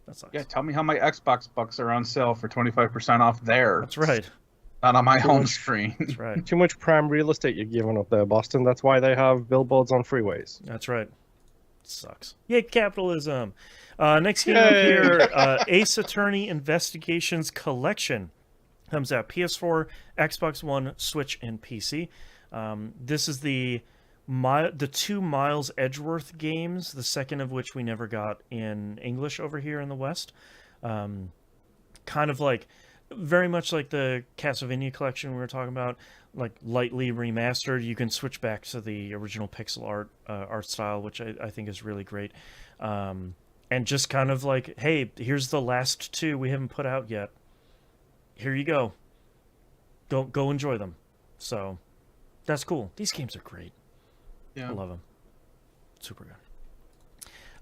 That sucks. Yeah, tell me how my Xbox bucks are on sale for 25% off there. That's right. Not on my home screen. That's right. Too much prime real estate you're giving up there, Boston. That's why they have billboards on freeways. That's right. Sucks. Yay, capitalism. Next game up here, Ace Attorney Investigations Collection. Comes out PS4, Xbox One, Switch, and PC. This is the 2 Miles Edgeworth games, the second of which we never got in English over here in the West. Kind of like, very much like the Castlevania collection we were talking about, like lightly remastered. You can switch back to the original pixel art style, which I think is really great. And just kind of like, hey, here's the last 2 we haven't put out yet. Here you go. Go enjoy them. So that's cool. These games are great. Yeah. I love them. Super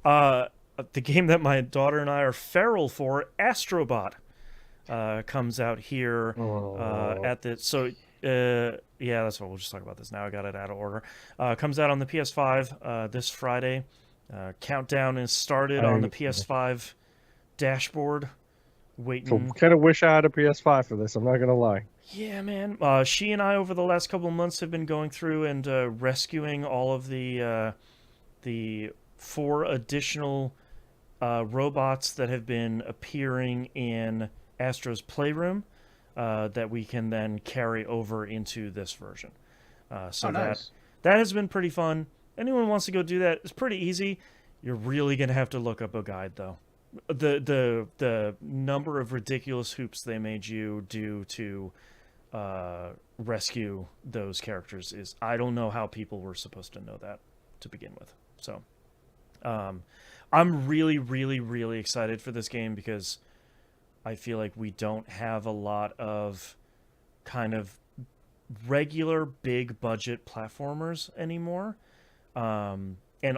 good. The game that my daughter and I are feral for, Astrobot, comes out here at the. So Yeah, that's what we'll just talk about this now. I got it out of order. Comes out on the PS5 this Friday. Countdown is started on the PS5 dashboard. Waiting. Kind of wish I had a PS5 for this. I'm not gonna lie. Yeah, man. She and I over the last couple of months have been going through and rescuing all of the 4 additional robots that have been appearing in Astro's Playroom that we can then carry over into this version. Nice. That has been pretty fun. Anyone wants to go do that, it's pretty easy. You're really gonna have to look up a guide though. The number of ridiculous hoops they made you do to rescue those characters is, I don't know how people were supposed to know that to begin with. So I'm really, really, really excited for this game because I feel like we don't have a lot of kind of regular big budget platformers anymore. And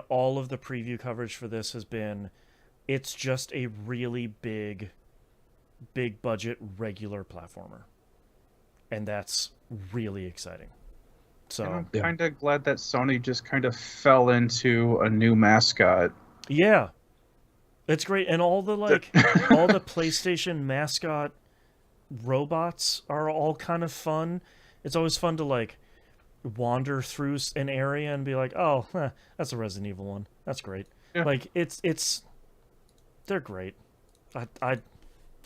all of the preview coverage for this has been, it's just a really big budget regular platformer. And that's really exciting. So and I'm kind of glad that Sony just kind of fell into a new mascot. Yeah. It's great. And all the all the PlayStation mascot robots are all kind of fun. It's always fun to wander through an area and be like, oh, that's a Resident Evil one. That's great. Yeah. They're great. I'm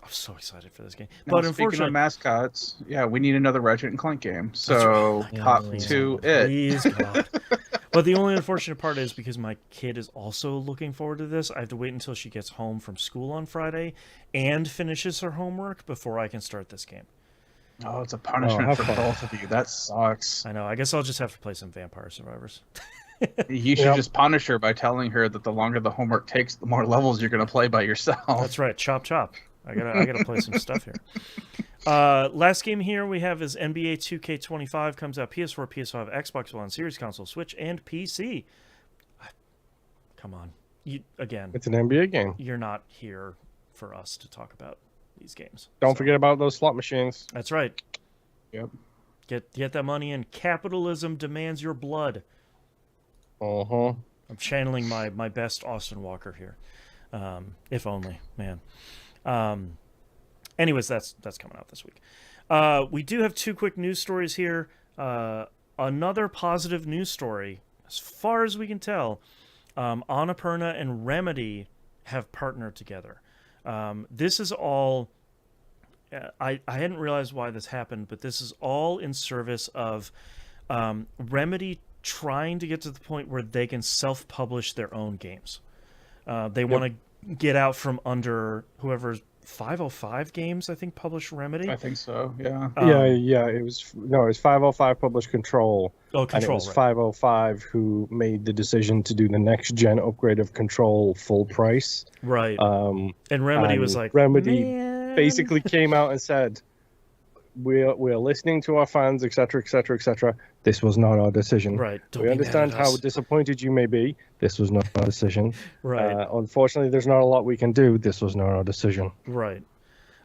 so excited for this game. Now, but speaking unfortunately, of mascots, yeah, we need another Ratchet and Clank game. So hop to it. Please, God. But the only unfortunate part is because my kid is also looking forward to this, I have to wait until she gets home from school on Friday and finishes her homework before I can start this game. Oh, it's a punishment for both of you. That sucks. I know. I guess I'll just have to play some Vampire Survivors. You should just punish her by telling her that the longer the homework takes, the more levels you're going to play by yourself. That's right. Chop, chop. I gotta play some stuff here. Last game here we have is NBA 2K25. Comes out PS4, PS5, Xbox One, Series Console, Switch, and PC. Come on. It's an NBA game. You're not here for us to talk about these games. Don't forget about those slot machines. That's right. Yep. Get that money in. Capitalism demands your blood. Uh-huh. I'm channeling my best Austin Walker here. If only, man. Anyways, that's coming out this week. We do have 2 quick news stories here. Another positive news story, as far as we can tell. Annapurna and Remedy have partnered together. This is all... I hadn't realized why this happened, but this is all in service of Remedy trying to get to the point where they can self-publish their own games. They want to get out from under whoever's 505 Games, I think, published Remedy. I think so, yeah. It was 505 published Control. Oh, Control, and it was 505 who made the decision to do the next gen upgrade of Control full price. Right. And Remedy was like, Remedy man. Basically came out and said, we're listening to our fans, etc., etc., etc. This was not our decision. Right. We understand how disappointed you may be. This was not our decision. Right. Unfortunately, there's not a lot we can do. This was not our decision. Right.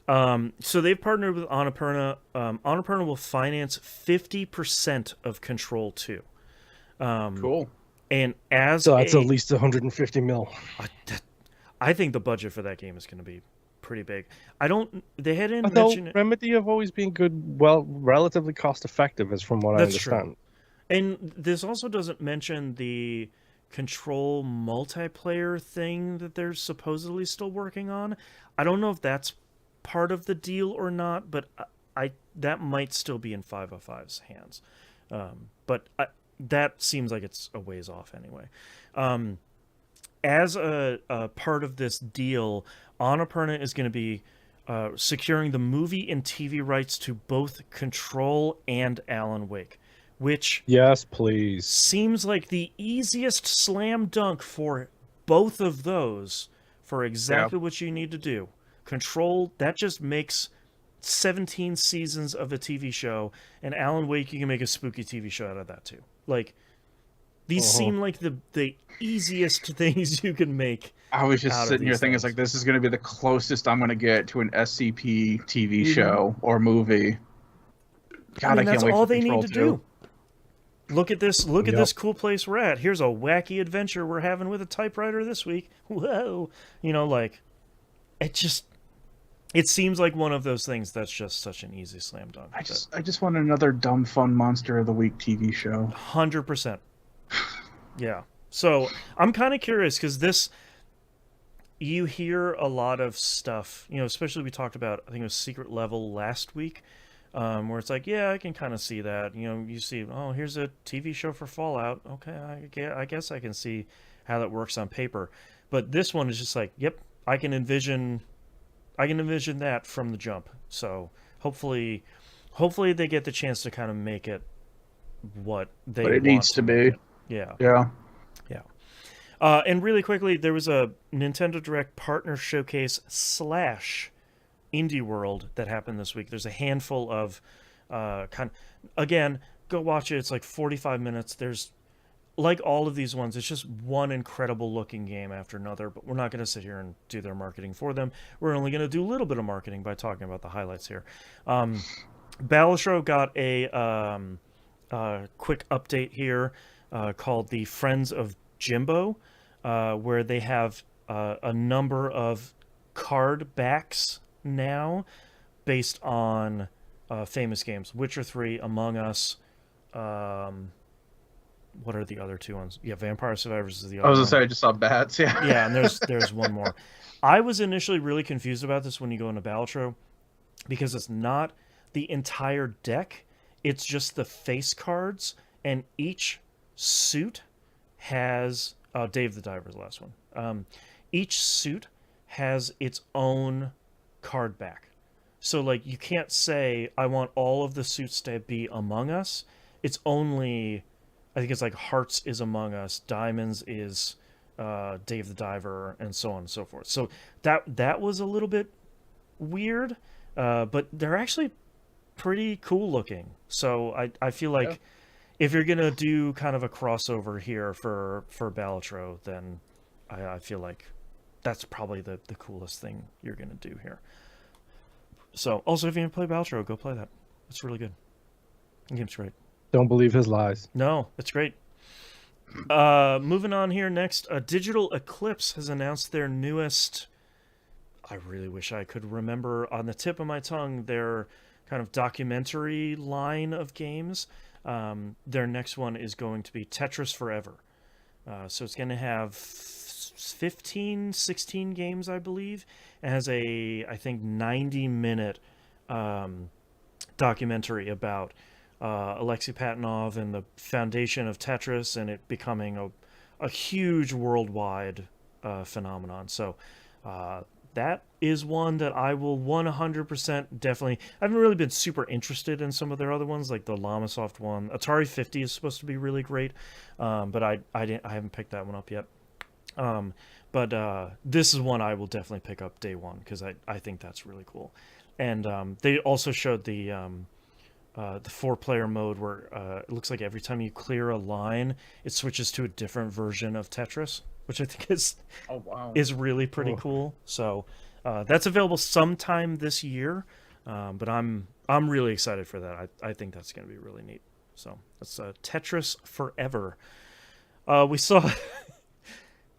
So they've partnered with Annapurna. Annapurna will finance 50% of Control 2. Cool. And that's at least 150 mil. I think the budget for that game is going to be pretty big. They hadn't mentioned it. Remedy have always been good, relatively cost effective, as from what I understand. True. And this also doesn't mention the Control multiplayer thing that they're supposedly still working on. I don't know if that's part of the deal or not, but that might still be in 505's hands. But that seems like it's a ways off anyway. As a part of this deal, Annapurna is going to be securing the movie and TV rights to both Control and Alan Wake, which yes, please, seems like the easiest slam dunk for both of those for exactly what you need to do. Control, that just makes 17 seasons of a TV show, and Alan Wake, you can make a spooky TV show out of that too. These seem like the easiest things you can make. I was just sitting here thinking, this is going to be the closest I'm going to get to an SCP TV show or movie. God, I can't that's wait all for they Control need to 2. do. Look at this. Look at Yep. this cool place we're at. Here's a wacky adventure we're having with a typewriter this week. Whoa. Like, it seems like one of those things that's just such an easy slam dunk. I just want another dumb fun Monster of the Week TV show. 100%. Yeah. So I'm kind of curious because you hear a lot of stuff, especially we talked about, I think it was Secret Level last week, where it's like, yeah, I can kind of see that. You see, oh, here's a TV show for Fallout. Okay, I guess I can see how that works on paper. But this one is just like, yep, I can envision that from the jump. So hopefully they get the chance to kind of make it what they But it want needs to be. Yeah. Yeah. Yeah. And really quickly, there was a Nintendo Direct partner showcase / Indie World that happened this week. There's a handful of again, go watch it. It's like 45 minutes. There's, like all of these ones, it's just one incredible looking game after another, but we're not going to sit here and do their marketing for them. We're only going to do a little bit of marketing by talking about the highlights here. Balashro got a quick update here called the Friends of Jimbo, where they have a number of card backs now based on famous games. Witcher 3, Among Us, what are the other two ones? Yeah, Vampire Survivors is the other one. I was going to say, I just saw bats, yeah. Yeah, and there's one more. I was initially really confused about this when you go into Balatro, because it's not the entire deck, it's just the face cards, and each suit has... Dave the Diver's the last one. Each suit has its own card back. So, like, you can't say, I want all of the suits to be Among Us. It's only... I think it's like Hearts is Among Us, Diamonds is Dave the Diver, and so on and so forth. So that was a little bit weird, but they're actually pretty cool looking. So I feel like if you're gonna do kind of a crossover here for Balatro, then I feel like that's probably the coolest thing you're gonna do here. So also, if you didn't play Balatro, go play that. It's really good. The game's great. Don't believe his lies. No, it's great. Moving on here next, Digital Eclipse has announced their newest... I really wish I could remember on the tip of my tongue their kind of documentary line of games. Their next one is going to be Tetris Forever. So it's going to have 15, 16 games, I believe. It has I think, 90-minute documentary about... Alexei Patanov and the foundation of Tetris, and it becoming a huge worldwide phenomenon. So that is one that I will 100% definitely... I haven't really been super interested in some of their other ones, like the Lamasoft one. Atari 50 is supposed to be really great, but I haven't picked that one up yet. But this is one I will definitely pick up day one, because I think that's really cool. And they also showed the 4-player mode where it looks like every time you clear a line, it switches to a different version of Tetris, which I think is really pretty cool. So that's available sometime this year, but I'm really excited for that. I think that's going to be really neat. So that's Tetris Forever. We saw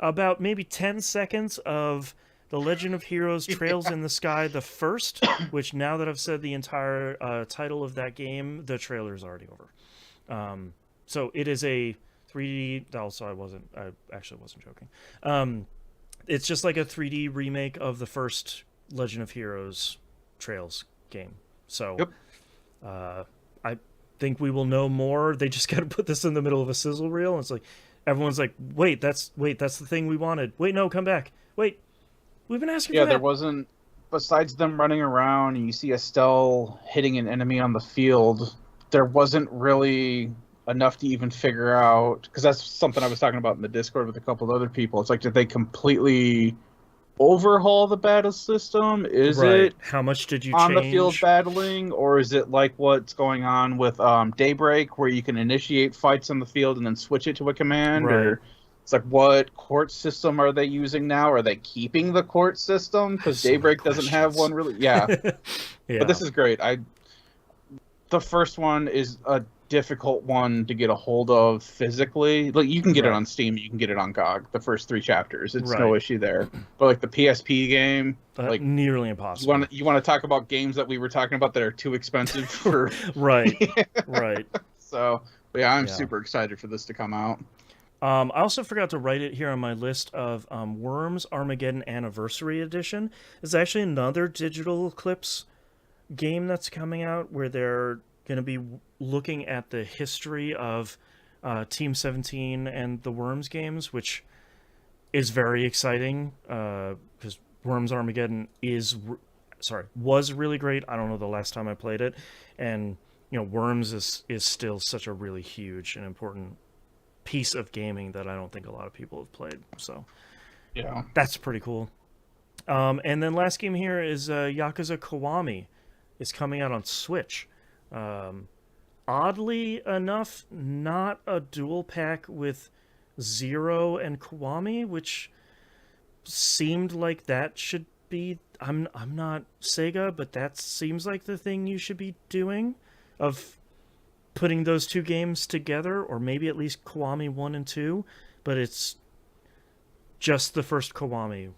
about maybe 10 seconds of The Legend of Heroes Trails in the Sky, the first, which now that I've said the entire title of that game, the trailer's already over. So it is a 3D... Also, I actually wasn't joking. It's just like a 3D remake of the first Legend of Heroes Trails game. So I think we will know more. They just got to put this in the middle of a sizzle reel. And it's like, everyone's like, wait, that's the thing we wanted. Wait, no, come back. Wait. We've been asking for that. Yeah, there wasn't, besides them running around and you see Estelle hitting an enemy on the field, there wasn't really enough to even figure out, because that's something I was talking about in the Discord with a couple of other people. It's like, did they completely overhaul the battle system? Is it how much did you on change? The field battling, or is it like what's going on with Daybreak, where you can initiate fights on the field and then switch it to a command? Right. Or it's like, what court system are they using now? Are they keeping the court system? Because Daybreak doesn't have one really. Yeah. Yeah. But this is great. the first one is a difficult one to get a hold of physically. Like, you can get it on Steam, you can get it on GOG. The first 3 chapters, it's no issue there. But like the PSP game, like nearly impossible. You want to talk about games that we were talking about that are too expensive for right. So, but yeah, I'm super excited for this to come out. I also forgot to write it here on my list of Worms Armageddon Anniversary Edition. It's actually another Digital Eclipse game that's coming out where they're going to be looking at the history of Team 17 and the Worms games, which is very exciting because Worms Armageddon was really great. I don't know the last time I played it, and Worms is still such a really huge and important piece of gaming that I don't think a lot of people have played. So yeah, that's pretty cool. And then last game here is Yakuza Kiwami. Is coming out on Switch. Oddly enough, not a dual pack with Zero and Kiwami, which seemed like that should be. I'm not Sega, but that seems like the thing you should be doing, of putting those 2 games together, or maybe at least Kiwami 1 and 2. But it's just the first Kiwami,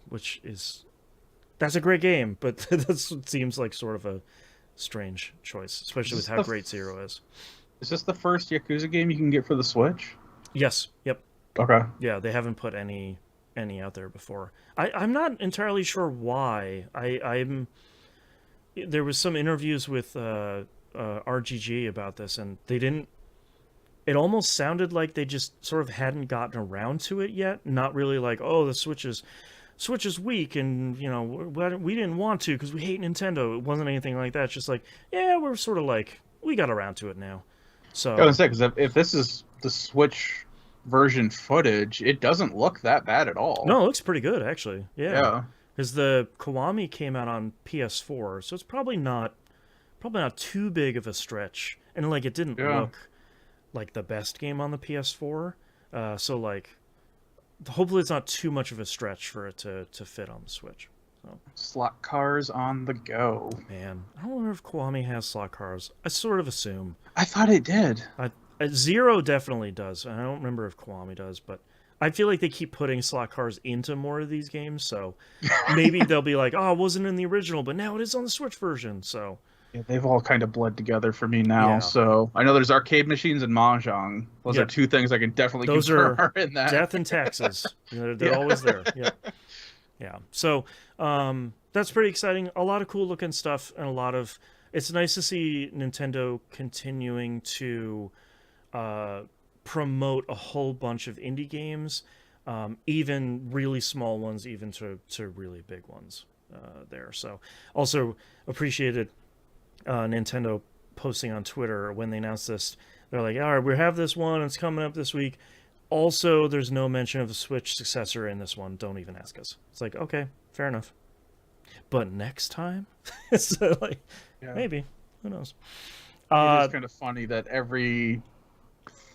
that's a great game, but that seems like sort of a strange choice, especially with how great Zero is. Is this the first Yakuza game you can get for the Switch? Yes. Yep. Okay. Yeah, they haven't put any out there before. I'm not entirely sure why. There was some interviews with RGG about this, and they didn't. It almost sounded like they just sort of hadn't gotten around to it yet. Not really like, oh, the Switch is weak, and we didn't want to because we hate Nintendo. It wasn't anything like that. It's just like, yeah, we're sort of like, we got around to it now. So I was gonna say, because if this is the Switch version footage, it doesn't look that bad at all. No, it looks pretty good actually. Yeah. Because the Kiwami came out on PS4, so it's probably not too big of a stretch, and like it didn't look like the best game on the PS4. So like, hopefully it's not too much of a stretch for it to fit on the Switch. So. Slot cars on the go. Man, I don't remember if Kiwami has slot cars. I sort of assume. I thought it did. Zero definitely does. I don't remember if Kiwami does, but I feel like they keep putting slot cars into more of these games, so maybe they'll be like, oh, it wasn't in the original, but now it is on the Switch version, so... Yeah, they've all kind of bled together for me now, so... I know there's arcade machines and Mahjong. Those are 2 things I can definitely confirm are in that. Death and taxes. They're always there. Yeah. So, that's pretty exciting. A lot of cool looking stuff, and it's nice to see Nintendo continuing to promote a whole bunch of indie games, even really small ones, even to really big ones there. So also appreciated Nintendo posting on Twitter when they announced this. They're like, all right, we have this one, it's coming up this week. Also, there's no mention of the Switch successor in this one. Don't even ask us. It's like, okay, fair enough. But next time? So maybe. Who knows? It is kind of funny that every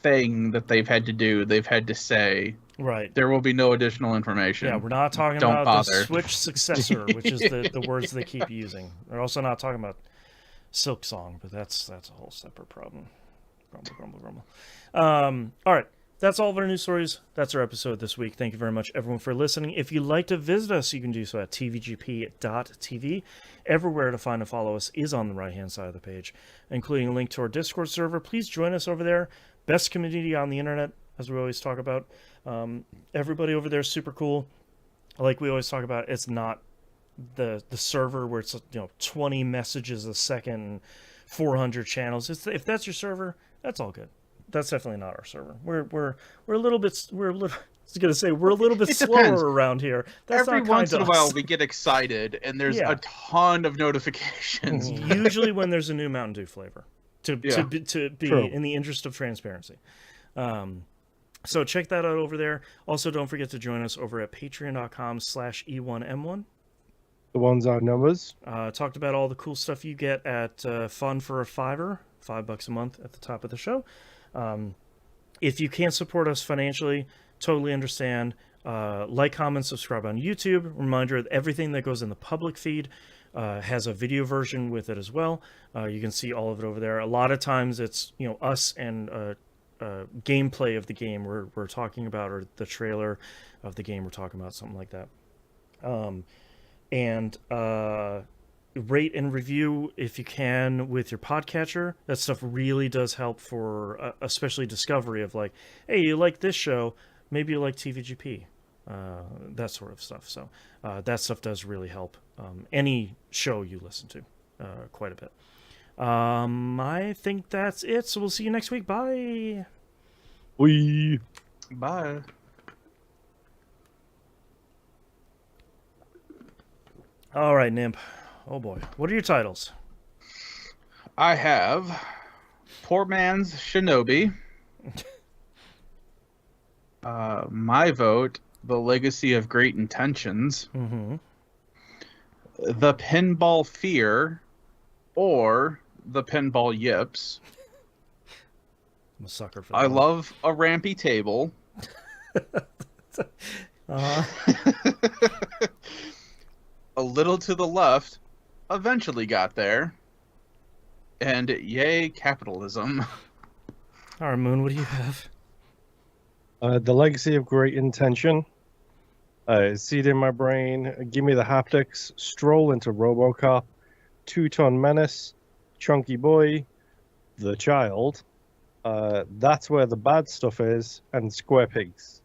thing that they've had to do, they've had to say, right, there will be no additional information. Yeah, we're not talking about the Switch successor, which is the words they keep using. They're also not talking about Silk Song, but that's a whole separate problem. Grumble. All right. That's all of our news stories. That's our episode this week. Thank you very much, everyone, for listening. If you'd like to visit us, you can do so at tvgp.tv. Everywhere to find and follow us is on the right-hand side of the page, including a link to our Discord server. Please join us over there. Best community on the internet, as we always talk about. Everybody over there is super cool. Like we always talk about, it's not the server where it's 20 messages a second, 400 channels. If that's your server, that's all good. That's definitely not our server. We're a little bit slower around here. That's every once in a while we get excited and there's a ton of notifications. Usually when there's a new Mountain Dew flavor, to be True. In the interest of transparency. So check that out over there. Also, don't forget to join us over at patreon.com/E1M1. The ones on numbers. Talked about all the cool stuff you get at Fun for a $5, $5 a month at the top of the show. If you can't support us financially, totally understand. Like, comment, subscribe on YouTube. Reminder that everything that goes in the public feed has a video version with it as well. You can see all of it over there. A lot of times it's, us and gameplay of the game we're talking about, or the trailer of the game we're talking about, something like that. And rate and review if you can with your podcatcher. That stuff really does help for especially discovery of like, hey, you like this show, maybe you like TVGP, that sort of stuff. So that stuff does really help any show you listen to quite a bit. I think that's it, so we'll see you next week. Bye. Bye. All right, Nimp. Oh boy, what are your titles? I have Poor Man's Shinobi. My vote, The Legacy of Great Intentions. Mm-hmm. The Pinball Fear, or The Pinball Yips. I'm a sucker for that. I love a rampy table. A Little to the Left, eventually got there. And yay, capitalism. All right, Moon, what do you have? The Legacy of Great Intention. Seed in My Brain. Give Me the Haptics. Stroll into Robocop. Two-Ton Menace. Chunky Boy. The Child. That's Where the Bad Stuff Is. And Square Pigs.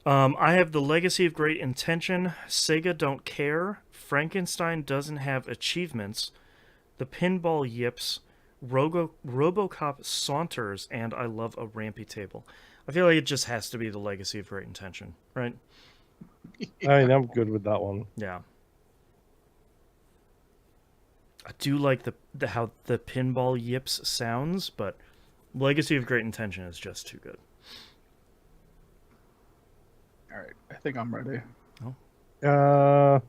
I have The Legacy of Great Intention. Sega Don't Care. Frankenstein Doesn't Have Achievements. The Pinball Yips. Robocop Saunters. And I Love a Rampy Table. I feel like it just has to be The Legacy of Great Intention, right? I mean, I'm good with that one. Yeah. I do like the how the Pinball Yips sounds, but Legacy of Great Intention is just too good. All right, I think I'm ready. Yeah.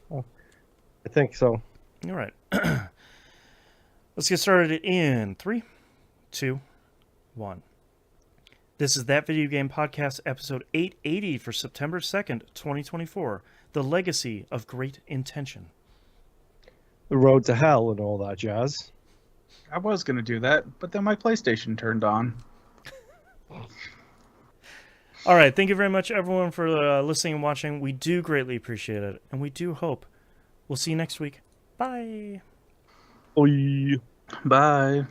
I think so. All right. Let's get started in 3, 2, 1. This is That Video Game Podcast, episode 880 for September 2nd, 2024. The Legacy of Great Intention. The Road to Hell and all that jazz. I was going to do that, but then my PlayStation turned on. All right. Thank you very much, everyone, for listening and watching. We do greatly appreciate it, and we do hope we'll see you next week. Bye. Bye. Bye.